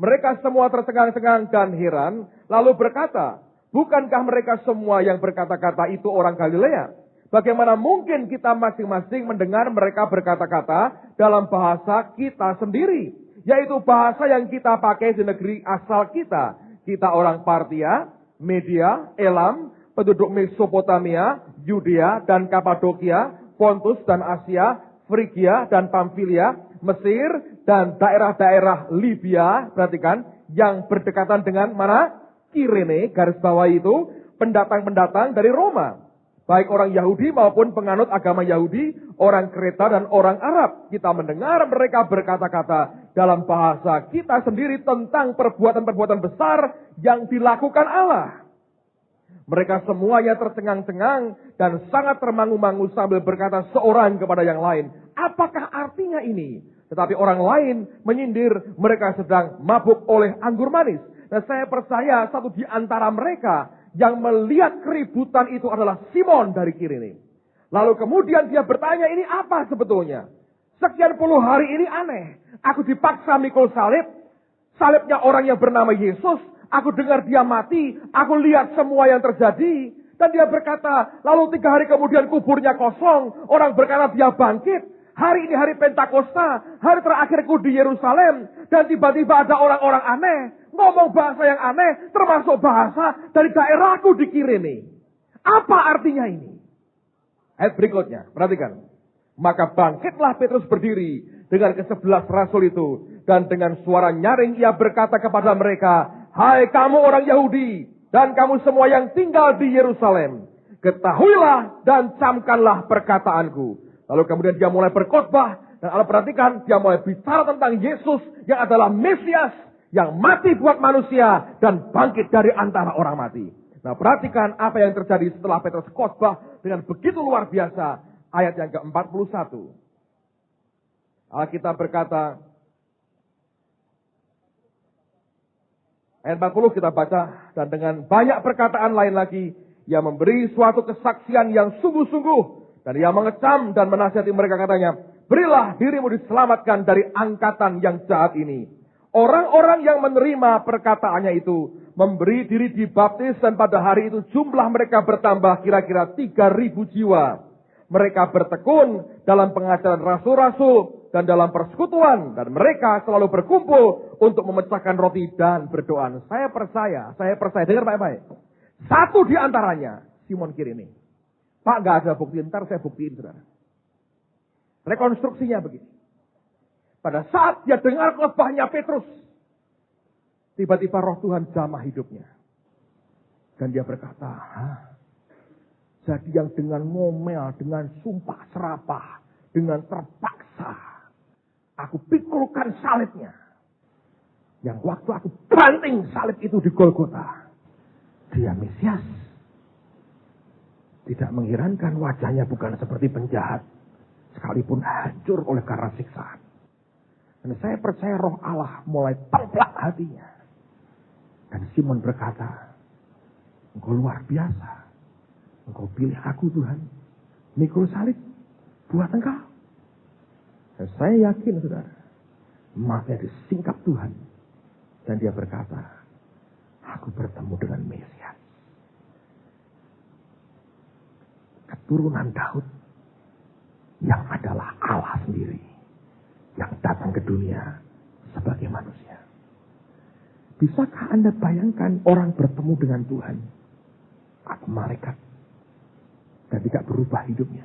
Mereka semua tercengang-cengang dan heran, lalu berkata, bukankah mereka semua yang berkata-kata itu orang Galilea? Bagaimana mungkin kita masing-masing mendengar mereka berkata-kata dalam bahasa kita sendiri, yaitu bahasa yang kita pakai di negeri asal kita. Kita orang Partia, Media, Elam, penduduk Mesopotamia, Yudea dan Kapadokia, Pontus dan Asia, Frigia dan Pamfilia, Mesir dan daerah-daerah Libya, perhatikan, yang berdekatan dengan mana? Kirene, garis bawah itu, pendatang-pendatang dari Roma. Baik orang Yahudi maupun penganut agama Yahudi, orang Kreta dan orang Arab. Kita mendengar mereka berkata-kata dalam bahasa kita sendiri tentang perbuatan-perbuatan besar yang dilakukan Allah. Mereka semuanya tercengang-cengang dan sangat termangu-mangu sambil berkata seorang kepada yang lain, apakah artinya ini? Tetapi orang lain menyindir mereka sedang mabuk oleh anggur manis. Dan saya percaya satu di antara mereka yang melihat keributan itu adalah Simon dari Kirene. Lalu kemudian dia bertanya, ini apa sebetulnya? Sekian puluh hari ini aneh. Aku dipaksa mikul salib. Salibnya orang yang bernama Yesus. Aku dengar dia mati. Aku lihat semua yang terjadi. Dan dia berkata, lalu 3 hari kemudian kuburnya kosong. Orang berkata dia bangkit. Hari ini hari Pentakosta. Hari terakhirku di Yerusalem. Dan tiba-tiba ada orang-orang aneh. Ngomong bahasa yang aneh, termasuk bahasa dari daerahku di Kirene. Apa artinya ini? Ayat berikutnya, perhatikan. Maka bangkitlah Petrus berdiri dengan ke-11 rasul itu. Dan dengan suara nyaring ia berkata kepada mereka, hai kamu orang Yahudi, dan kamu semua yang tinggal di Yerusalem. Ketahuilah dan camkanlah perkataanku. Lalu kemudian dia mulai berkhotbah. Dan Allah perhatikan, dia mulai bicara tentang Yesus yang adalah Mesias. Yang mati buat manusia dan bangkit dari antara orang mati. Nah, perhatikan apa yang terjadi setelah Petrus khotbah dengan begitu luar biasa. Ayat yang ke-41. Alkitab berkata, ayat 40 kita baca, dan dengan banyak perkataan lain lagi, ia memberi suatu kesaksian yang sungguh-sungguh. Dan ia mengecam dan menasihati mereka katanya, berilah dirimu diselamatkan dari angkatan yang jahat ini. Orang-orang yang menerima perkataannya itu memberi diri dibaptis dan pada hari itu jumlah mereka bertambah kira-kira 3.000 jiwa. Mereka bertekun dalam pengajaran rasul-rasul dan dalam persekutuan dan mereka selalu berkumpul untuk memecahkan roti dan berdoa. Saya percaya, dengar baik-baik. Satu di antaranya, Simon Kirene. Pak, gak ada bukti, ntar saya buktiin, saudara. Rekonstruksinya begini. Pada saat dia dengar khotbahnya Petrus, tiba-tiba roh Tuhan jamah hidupnya. Dan dia berkata, jadi yang dengan ngomel, dengan sumpah serapah, dengan terpaksa, aku pikulkan salibnya. Yang waktu aku banting salib itu di Golgota, dia Mesias. Tidak mengherankan wajahnya bukan seperti penjahat, sekalipun hancur oleh karena siksaan. Dan saya percaya roh Allah mulai templak hatinya. Dan Simon berkata, engkau luar biasa. Engkau pilih aku Tuhan. Mikul salib buat engkau. Dan saya yakin saudara, matanya disingkap Tuhan. Dan dia berkata, aku bertemu dengan Mesias. Keturunan Daud yang adalah Allah sendiri. Yang datang ke dunia sebagai manusia. Bisakah Anda bayangkan orang bertemu dengan Tuhan atau malaikat dan tidak berubah hidupnya?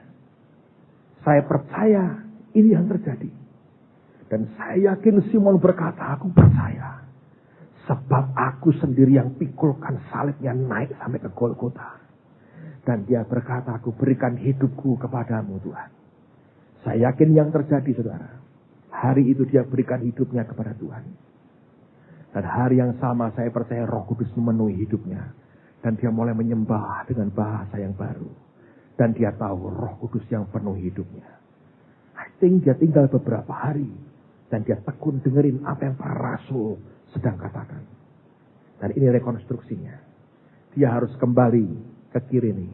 Saya percaya ini yang terjadi. Dan saya yakin Simon berkata, aku percaya. Sebab aku sendiri yang pikulkan salibnya naik sampai ke Golgota. Dan dia berkata, aku berikan hidupku kepadamu Tuhan. Saya yakin yang terjadi saudara. Hari itu dia berikan hidupnya kepada Tuhan. Dan hari yang sama saya percaya Roh Kudus memenuhi hidupnya. Dan dia mulai menyembah dengan bahasa yang baru. Dan dia tahu Roh Kudus yang penuh hidupnya. I think dia tinggal beberapa hari. Dan dia tekun dengerin apa yang para rasul sedang katakan. Dan ini rekonstruksinya. Dia harus kembali ke Kirene.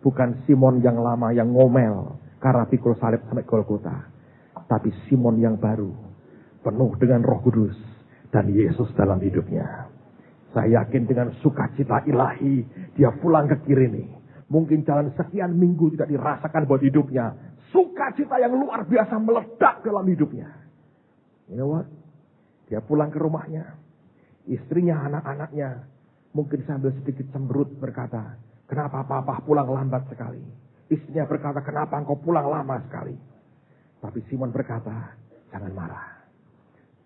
Bukan Simon yang lama yang ngomel karena pikul salib sampai Golgota. Tapi Simon yang baru, penuh dengan Roh Kudus, dan Yesus dalam hidupnya. Saya yakin dengan sukacita ilahi, dia pulang ke Kirene. Mungkin jalan sekian minggu tidak dirasakan buat hidupnya. Sukacita yang luar biasa meledak dalam hidupnya. You know what? Dia pulang ke rumahnya. Istrinya, anak-anaknya mungkin sambil sedikit cemberut berkata, kenapa papa pulang lambat sekali? Istrinya berkata, kenapa engkau pulang lama sekali? Tapi Simon berkata, jangan marah.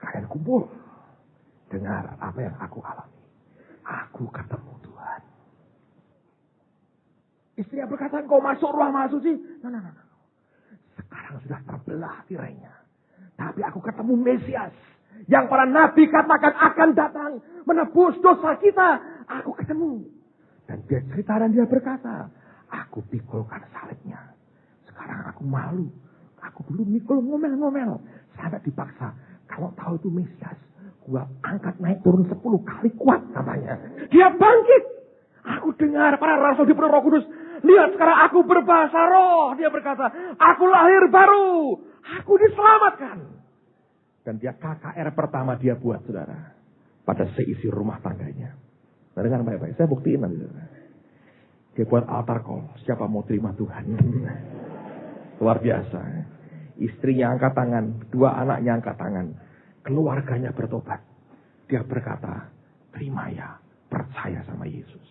Kalian kumpul. Dengar apa yang aku alami. Aku ketemu Tuhan. Istrinya berkata, engkau masuk ruang maha suci. No. Sekarang sudah terbelah tirainya. Tapi aku ketemu Mesias. Yang para nabi katakan akan datang. Menebus dosa kita. Aku ketemu. Dan dia cerita dan dia berkata, aku pikulkan salibnya. Sekarang aku malu. Aku dulu mikul ngomel-ngomel. Sampai dipaksa. Kalau tahu itu Mesias. Gua angkat naik turun 10 kali kuat katanya. Dia bangkit. Aku dengar para rasul dipenuhi Roh Kudus. Lihat sekarang aku berbahasa roh. Dia berkata, aku lahir baru. Aku diselamatkan. Dan dia KKR pertama dia buat, saudara. Pada seisi rumah tangganya. Nah, dengar baik-baik. Saya buktiin nanti, saudara. Dia buat altar call. Siapa mau terima Tuhan? Luar biasa. Istrinya angkat tangan. 2 anaknya angkat tangan. Keluarganya bertobat. Dia berkata, terima ya, percaya sama Yesus.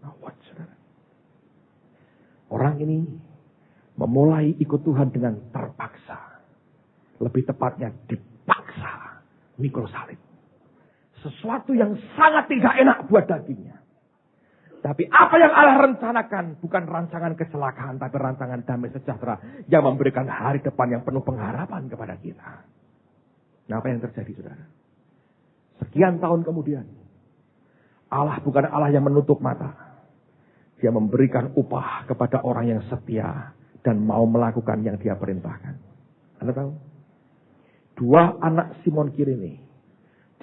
Nah, what, saudara? Orang ini memulai ikut Tuhan dengan terpaksa. Lebih tepatnya dipaksa mikul salib. Sesuatu yang sangat tidak enak buat dagingnya. Tapi apa yang Allah rencanakan bukan rancangan kecelakaan, tapi rancangan damai sejahtera yang memberikan hari depan yang penuh pengharapan kepada kita. Nah, apa yang terjadi, saudara? Sekian tahun kemudian, Allah bukan Allah yang menutup mata. Dia memberikan upah kepada orang yang setia dan mau melakukan yang dia perintahkan. Anda tahu? 2 anak Simon Kirene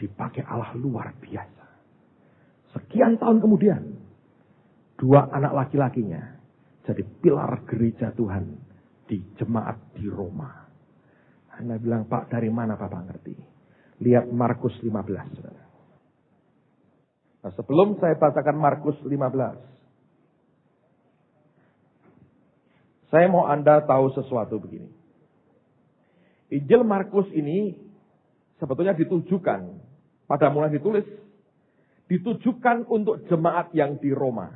dipakai Allah luar biasa. Sekian tahun kemudian, 2 anak laki-lakinya jadi pilar gereja Tuhan di jemaat di Roma. Anda bilang, Pak, dari mana Bapak ngerti? Lihat Markus 15. Saudara. Nah, sebelum saya bacakan Markus 15. Saya mau Anda tahu sesuatu begini. Injil Markus ini sebetulnya ditujukan, pada mulai ditulis, ditujukan untuk jemaat yang di Roma.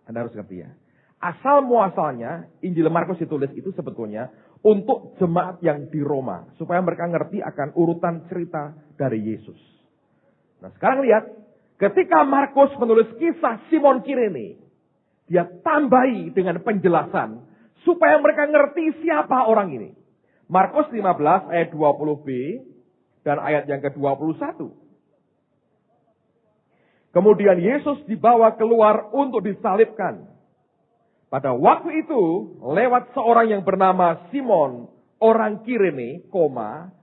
Anda harus ngerti ya. Asal muasalnya Injil Markus ditulis itu sebetulnya untuk jemaat yang di Roma. Supaya mereka ngerti akan urutan cerita dari Yesus. Nah, sekarang lihat. Ketika Markus menulis kisah Simon Kirene. Dia tambahi dengan penjelasan. Supaya mereka ngerti siapa orang ini. Markus 15 ayat 20b. Dan ayat yang ke-21. Kemudian Yesus dibawa keluar untuk disalibkan. Pada waktu itu, lewat seorang yang bernama Simon, orang Kirene,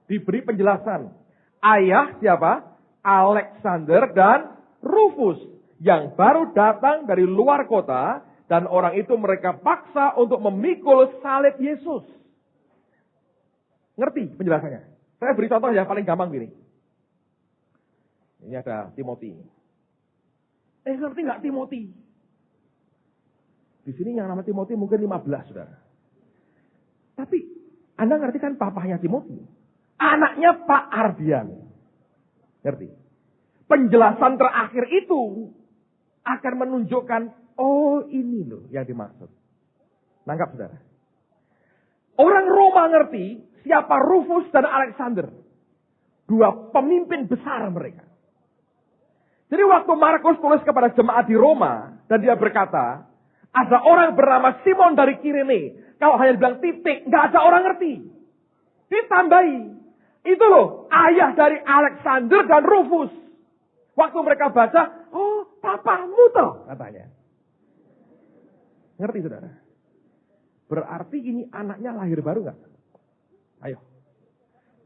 diberi penjelasan. Ayah siapa? Alexander dan Rufus, yang baru datang dari luar kota, dan orang itu mereka paksa untuk memikul salib Yesus. Ngerti penjelasannya? Saya beri contoh yang paling gampang gini. Ini ada Timothy. Ngerti nggak Timothy? Di sini yang nama Timothy mungkin 15, saudara. Tapi Anda ngerti kan papahnya Timothy? Anaknya Pak Ardian. Ngerti? Penjelasan terakhir itu akan menunjukkan, oh ini loh yang dimaksud. Nangkap, saudara? Orang Roma ngerti siapa Rufus dan Alexander. 2 pemimpin besar mereka. Jadi waktu Markus tulis kepada jemaat di Roma, dan dia berkata, ada orang bernama Simon dari Kirene. Kalau hanya bilang titik, nggak ada orang ngerti. Ditambahi. Itu loh, ayah dari Alexander dan Rufus. Waktu mereka baca, oh papamu toh, katanya. Ngerti, saudara? Berarti ini anaknya lahir baru nggak? Ayo.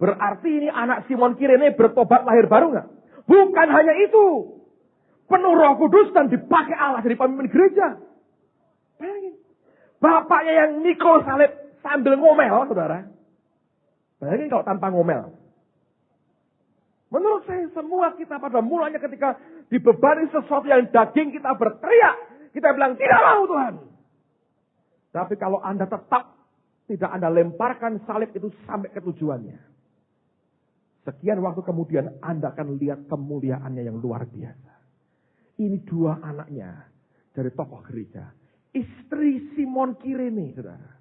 Berarti ini anak Simon Kirene bertobat lahir baru nggak? Bukan hanya itu. Penuh Roh Kudus dan dipakai Allah jadi pemimpin gereja. Bayangin. Bapaknya yang mikul salib sambil ngomel, saudara. Bayangin kalau tanpa ngomel. Menurut saya semua kita pada mulanya ketika dibebani sesuatu yang daging kita berteriak. Kita bilang tidak mau Tuhan. Tapi kalau Anda tetap tidak Anda lemparkan salib itu sampai ke tujuannya. Sekian waktu kemudian Anda akan lihat kemuliaannya yang luar biasa. Ini dua anaknya dari tokoh gereja. Istri Simon Kirene, saudara.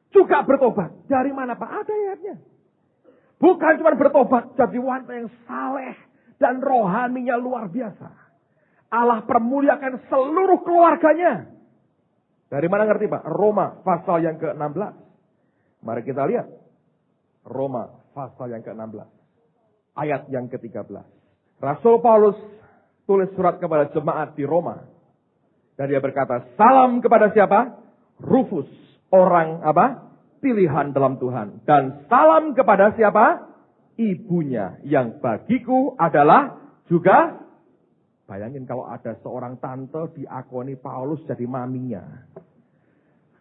Juga bertobat. Dari mana Pak? Ada ayatnya. Bukan cuma bertobat, jadi wanita yang saleh dan rohaninya luar biasa. Allah permuliakan seluruh keluarganya. Dari mana ngerti Pak? Roma pasal yang ke-16. Mari kita lihat. Roma pasal yang ke-16. Ayat yang ke-13. Rasul Paulus tulis surat kepada jemaat di Roma. Dan dia berkata, salam kepada siapa? Rufus. Orang apa? Pilihan dalam Tuhan. Dan salam kepada siapa? Ibunya. Yang bagiku adalah juga. Bayangin kalau ada seorang tante diakoni Paulus jadi maminya.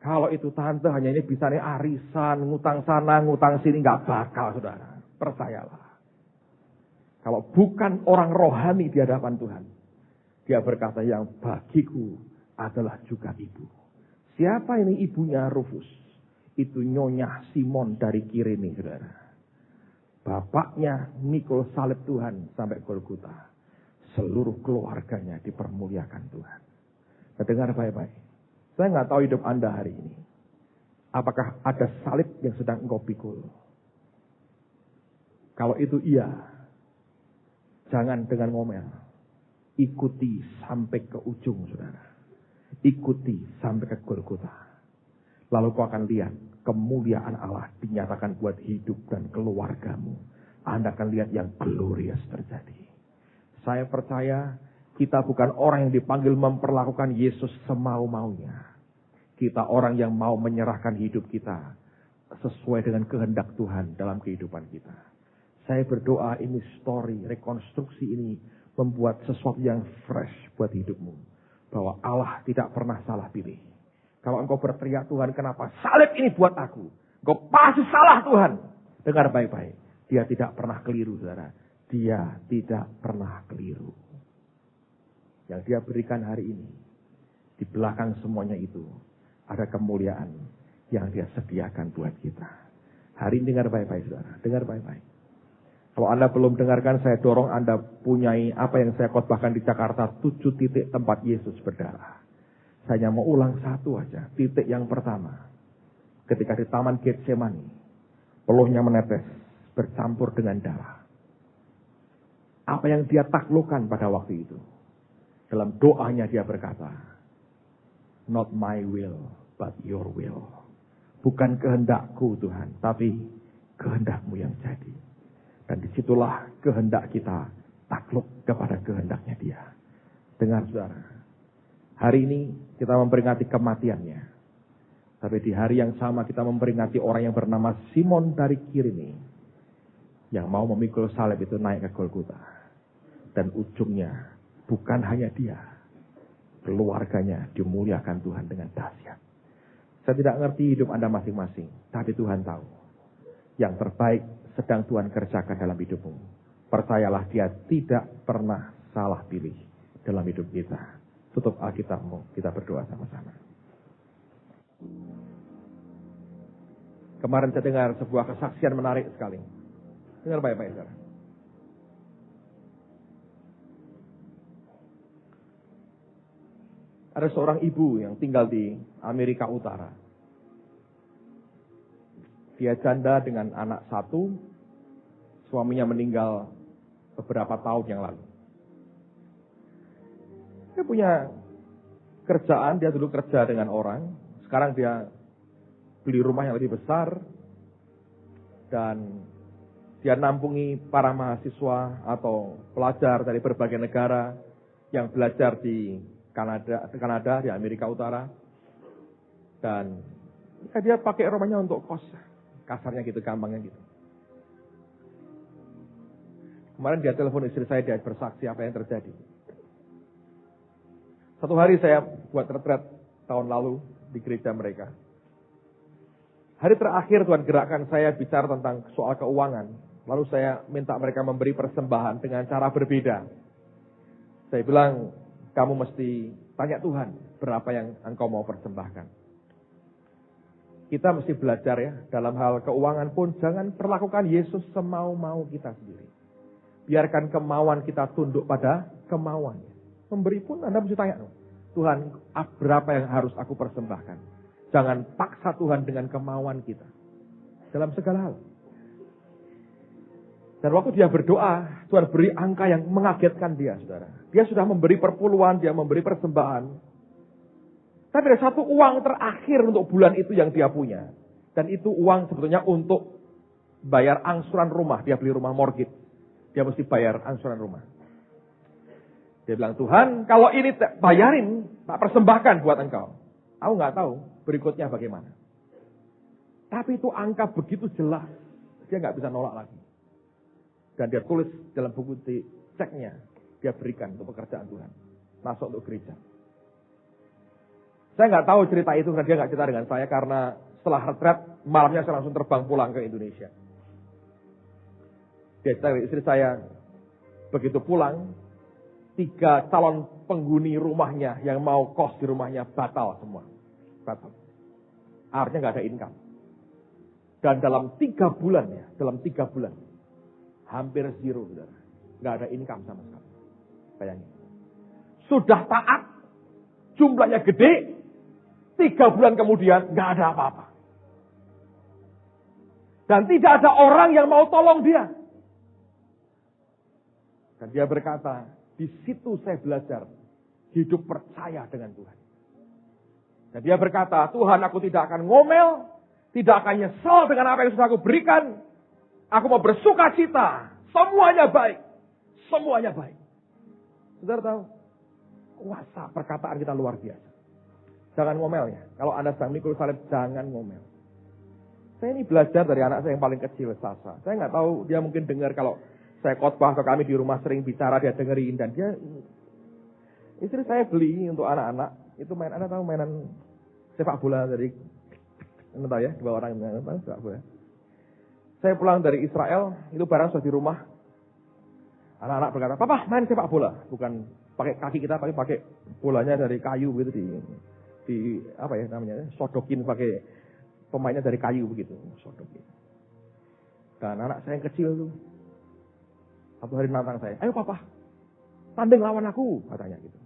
Kalau itu tante hanya ini bisa nih arisan, ngutang sana, ngutang sini. Nggak bakal saudara. Percayalah. Kalau bukan orang rohani di hadapan Tuhan. Dia berkata yang bagiku adalah juga ibu. Siapa ini ibunya Rufus? Itu Nyonya Simon dari Kirene, saudara. Bapaknya mikul salib Tuhan sampai Golgota. Seluruh keluarganya dipermuliakan Tuhan. Nah, dengar baik-baik. Saya nggak tahu hidup Anda hari ini. Apakah ada salib yang sedang engkau pikul? Kalau itu iya. Jangan dengan ngomel. Ikuti sampai ke ujung, saudara. Ikuti sampai ke Golgota. Lalu kau akan lihat kemuliaan Allah dinyatakan buat hidup dan keluargamu. Anda akan lihat yang glorious terjadi. Saya percaya kita bukan orang yang dipanggil memperlakukan Yesus semau-maunya. Kita orang yang mau menyerahkan hidup kita sesuai dengan kehendak Tuhan dalam kehidupan kita. Saya berdoa ini story, rekonstruksi ini membuat sesuatu yang fresh buat hidupmu. Bahwa Allah tidak pernah salah pilih. Kalau engkau berteriak Tuhan, kenapa salib ini buat aku? Engkau pasti salah Tuhan. Dengar baik-baik. Dia tidak pernah keliru, saudara. Dia tidak pernah keliru. Yang dia berikan hari ini. Di belakang semuanya itu. Ada kemuliaan yang dia sediakan buat kita. Hari ini dengar baik-baik, saudara. Dengar baik-baik. Kalau Anda belum dengarkan, saya dorong Anda punyai apa yang saya khotbahkan di Jakarta, 7 titik tempat Yesus berdarah. Saya hanya mau ulang satu aja. Titik yang pertama. Ketika di Taman Getsemani, peluhnya menetes, bercampur dengan darah. Apa yang dia taklukkan pada waktu itu? Dalam doanya dia berkata, not my will, but your will. Bukan kehendakku Tuhan, tapi kehendakmu yang jadi. Dan disitulah kehendak kita takluk kepada kehendaknya dia. Dengar saudara, hari ini kita memperingati kematiannya. Tapi di hari yang sama kita memperingati orang yang bernama Simon dari Kirene. Yang mau memikul salib itu naik ke Golgota. Dan ujungnya bukan hanya dia. Keluarganya dimuliakan Tuhan dengan dahsyat. Saya tidak ngerti hidup Anda masing-masing. Tapi Tuhan tahu. Yang terbaik sedang Tuhan kerjakan dalam hidupmu. Percayalah dia tidak pernah salah pilih dalam hidup kita. Tutup Alkitabmu, kita berdoa sama-sama. Kemarin saya dengar sebuah kesaksian menarik sekali. Dengar baik-baik, saudara. Ada seorang ibu yang tinggal di Amerika Utara. Dia janda dengan anak satu, suaminya meninggal beberapa tahun yang lalu. Dia punya kerjaan, dia dulu kerja dengan orang, sekarang dia beli rumah yang lebih besar, dan dia nampungi para mahasiswa atau pelajar dari berbagai negara yang belajar di Kanada, di Amerika Utara, dan dia pakai rumahnya untuk kos. Kasarnya gitu, gampangnya gitu. Kemarin dia telepon istri saya, dia bersaksi apa yang terjadi. Satu hari saya buat retret tahun lalu di gereja mereka. Hari terakhir Tuhan gerakkan saya bicara tentang soal keuangan. Lalu saya minta mereka memberi persembahan dengan cara berbeda. Saya bilang, kamu mesti tanya Tuhan, berapa yang engkau mau persembahkan. Kita mesti belajar ya, dalam hal keuangan pun jangan perlakukan Yesus semau-mau kita sendiri. Biarkan kemauan kita tunduk pada kemauan. Memberi pun Anda mesti tanya, Tuhan, berapa yang harus aku persembahkan? Jangan paksa Tuhan dengan kemauan kita. Dalam segala hal. Dan waktu dia berdoa, Tuhan beri angka yang mengagetkan dia, saudara. Dia sudah memberi perpuluhan, dia memberi persembahan. Tapi ada satu uang terakhir untuk bulan itu yang dia punya. Dan itu uang sebetulnya untuk bayar angsuran rumah. Dia beli rumah mortgage. Dia mesti bayar angsuran rumah. Dia bilang, Tuhan, kalau ini bayarin, tak persembahkan buat engkau. Aku nggak tahu berikutnya bagaimana. Tapi itu angka begitu jelas. Dia nggak bisa nolak lagi. Dan dia tulis dalam buku ceknya. Dia berikan untuk pekerjaan Tuhan. Masuk untuk gereja. Saya nggak tahu cerita itu karena dia nggak cerita dengan saya. Karena setelah retret, malamnya saya langsung terbang pulang ke Indonesia. Dia cerita istri saya. Begitu pulang, 3 calon penghuni rumahnya yang mau kos di rumahnya batal semua. Batal. Artinya nggak ada income. Dan dalam 3 bulan ya, hampir zero, saudara. Nggak ada income sama sekali. Bayangin. Sudah taat, jumlahnya gede, 3 bulan kemudian nggak ada apa-apa. Dan tidak ada orang yang mau tolong dia. Dan dia berkata, di situ saya belajar hidup percaya dengan Tuhan. Dan dia berkata, Tuhan, aku tidak akan ngomel, tidak akan nyesal dengan apa yang sudah aku berikan. Aku mau bersuka cita. Semuanya baik. Semuanya baik. Saudara tahu, kuasa perkataan kita luar biasa. Jangan ngomel ya. Kalau Anda sedang mikul salib, jangan ngomel. Saya ini belajar dari anak saya yang paling kecil, Sasa. Saya nggak tahu, dia mungkin dengar kalau saya khotbah ke kami di rumah sering bicara, dia dengerin. Dan dia, istri saya beli untuk anak-anak, itu Anda tahu mainan sepak bola dari, Anda tahu ya, 2 orang yang tahu sepak bola. Saya pulang dari Israel, itu barang sudah di rumah. Anak-anak berkata, Papa main sepak bola. Bukan pakai kaki kita, tapi pakai bolanya dari kayu gitu di apa ya namanya, sodokin pakai pemainnya dari kayu begitu, sodokin. Dan anak saya yang kecil tuh, satu hari nantang saya, ayo Papa, tanding lawan aku, katanya gitu.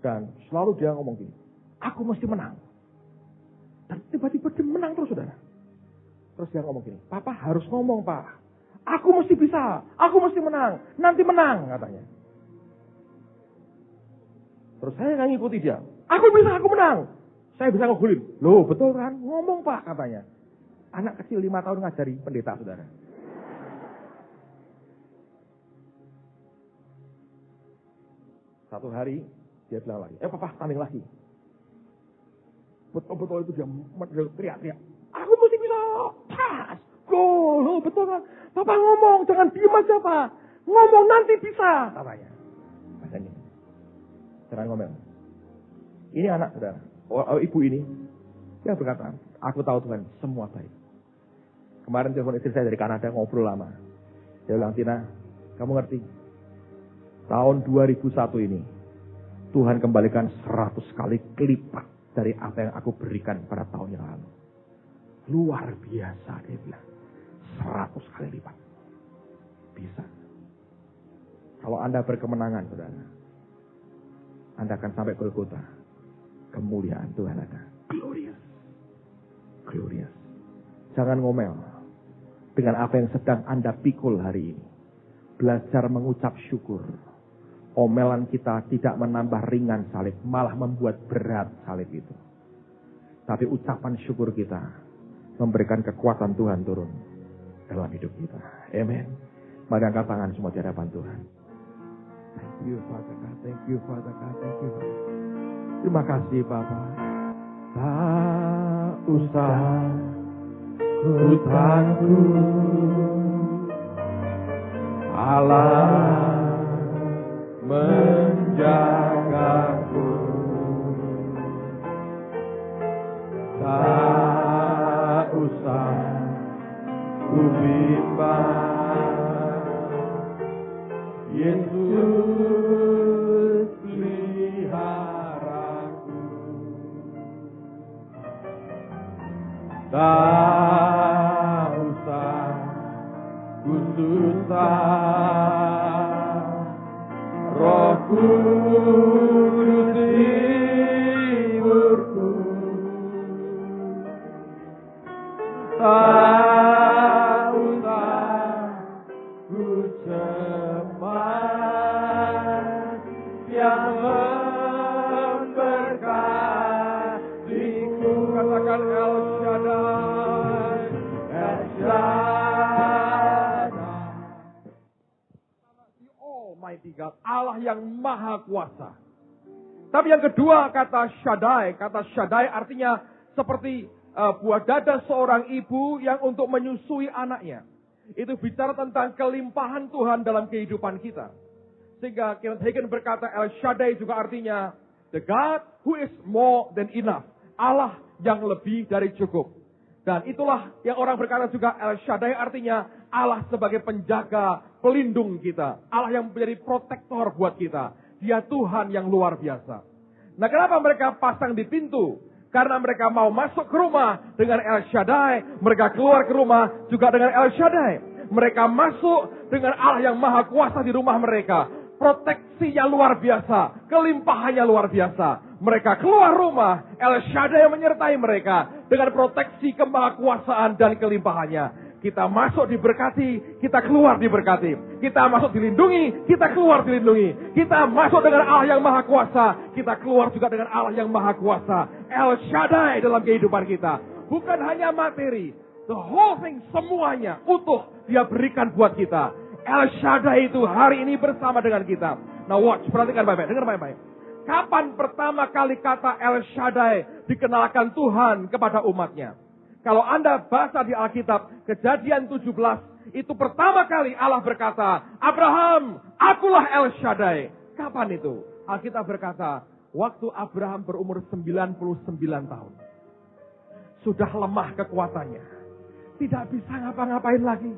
Dan selalu dia ngomong gini, aku mesti menang. Dan tiba-tiba dia menang terus, saudara. Terus dia ngomong gini, Papa harus ngomong, Pak. Aku mesti bisa, aku mesti menang, nanti menang, katanya. Terus saya nggak ngikuti dia. Aku bisa, aku menang. Saya bisa ngegulin. Loh, betul kan? Ngomong, Pak, katanya. Anak kecil 5 tahun ngajari pendeta, saudara. Satu hari, dia bilang lagi, Papa, tanding lagi. Betul-betul itu dia teriak-teriak. Aku mesti bisa. Pas. Loh, betul kan? Papa ngomong, jangan diem aja, Pak. Ngomong nanti bisa, katanya. Makanya. Jangan ngomel. Ini anak, saudara. Ibu ini, dia berkata, aku tahu Tuhan, semua baik. Kemarin telepon istri saya dari Kanada, ngobrol lama. Dia bilang, Tina, kamu ngerti? Tahun 2001 ini, Tuhan kembalikan 100 kali kelipat dari apa yang aku berikan pada tahun yang lalu. Luar biasa, dia bilang. 100 kali lipat. Bisa. Kalau Anda berkemenangan, saudara, Anda akan sampai Golgota. Kemuliaan Tuhan ada. Glorious. Glorious. Jangan ngomel dengan apa yang sedang Anda pikul hari ini. Belajar mengucap syukur. Omelan kita tidak menambah ringan salib, malah membuat berat salib itu. Tapi ucapan syukur kita memberikan kekuatan Tuhan turun dalam hidup kita. Amen. Mari angkat tangan semua di hadapan Tuhan. Thank you, Father God. Thank you, Father God. Thank you, Father. Terima kasih, Bapak. Tak usah ku takut, Allah menjagaku. Tak usah ku Yesus peliharaku. Tak usah ku susah, Roh Kudus hiburku. Tak usah ku cemas, yang memberkatiku. Katakan El Shaddai, El Shaddai. The Almighty God, Allah yang maha kuasa. Tapi yang kedua, kata Shaddai artinya seperti buah dada seorang ibu yang untuk menyusui anaknya. Itu bicara tentang kelimpahan Tuhan dalam kehidupan kita. Sehingga Kenneth Hagin berkata El Shaddai juga artinya the God who is more than enough. Allah yang lebih dari cukup. Dan itulah yang orang berkata juga El Shaddai artinya Allah sebagai penjaga, pelindung kita. Allah yang menjadi protektor buat kita. Dia Tuhan yang luar biasa. Nah, kenapa mereka pasang di pintu? Karena mereka mau masuk ke rumah dengan El Shaddai. Mereka keluar ke rumah juga dengan El Shaddai. Mereka masuk dengan Allah yang maha kuasa di rumah mereka. Proteksinya luar biasa. Kelimpahannya luar biasa. Mereka keluar rumah. El Shaddai menyertai mereka. Dengan proteksi kemahakuasaan dan kelimpahannya. Kita masuk diberkati, kita keluar diberkati. Kita masuk dilindungi, kita keluar dilindungi. Kita masuk dengan Allah yang maha kuasa, kita keluar juga dengan Allah yang maha kuasa. El Shaddai dalam kehidupan kita. Bukan hanya materi, the whole thing, semuanya utuh dia berikan buat kita. El Shaddai itu hari ini bersama dengan kita. Nah watch, perhatikan baik-baik, dengar baik-baik. Kapan pertama kali kata El Shaddai dikenalkan Tuhan kepada umatnya? Kalau Anda baca di Alkitab, Kejadian 17, itu pertama kali Allah berkata, Abraham, akulah El Shaddai. Kapan itu? Alkitab berkata, waktu Abraham berumur 99 tahun. Sudah lemah kekuatannya. Tidak bisa ngapa-ngapain lagi.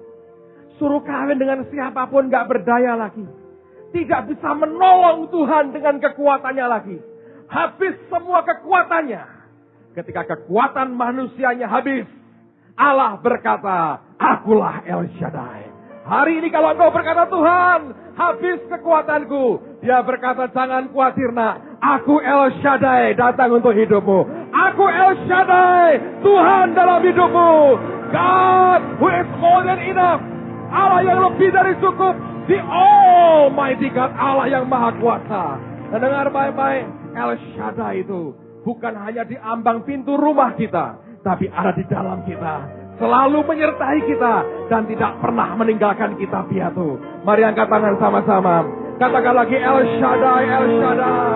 Suruh kawin dengan siapapun gak berdaya lagi. Tidak bisa menolong Tuhan dengan kekuatannya lagi. Habis semua kekuatannya. Ketika kekuatan manusianya habis, Allah berkata, akulah El Shaddai. Hari ini kalau engkau berkata, Tuhan, habis kekuatanku. Dia berkata, jangan khawatir nak. Aku El Shaddai datang untuk hidupmu. Aku El Shaddai, Tuhan dalam hidupmu. God who is more than enough. Allah yang lebih dari cukup. The Almighty God, Allah yang maha kuasa. Dan dengar baik-baik, El Shaddai itu bukan hanya di ambang pintu rumah kita, tapi ada di dalam kita. Selalu menyertai kita dan tidak pernah meninggalkan kita piatu. Mari angkat tangan sama-sama. Katakan lagi El Shaddai, El Shaddai.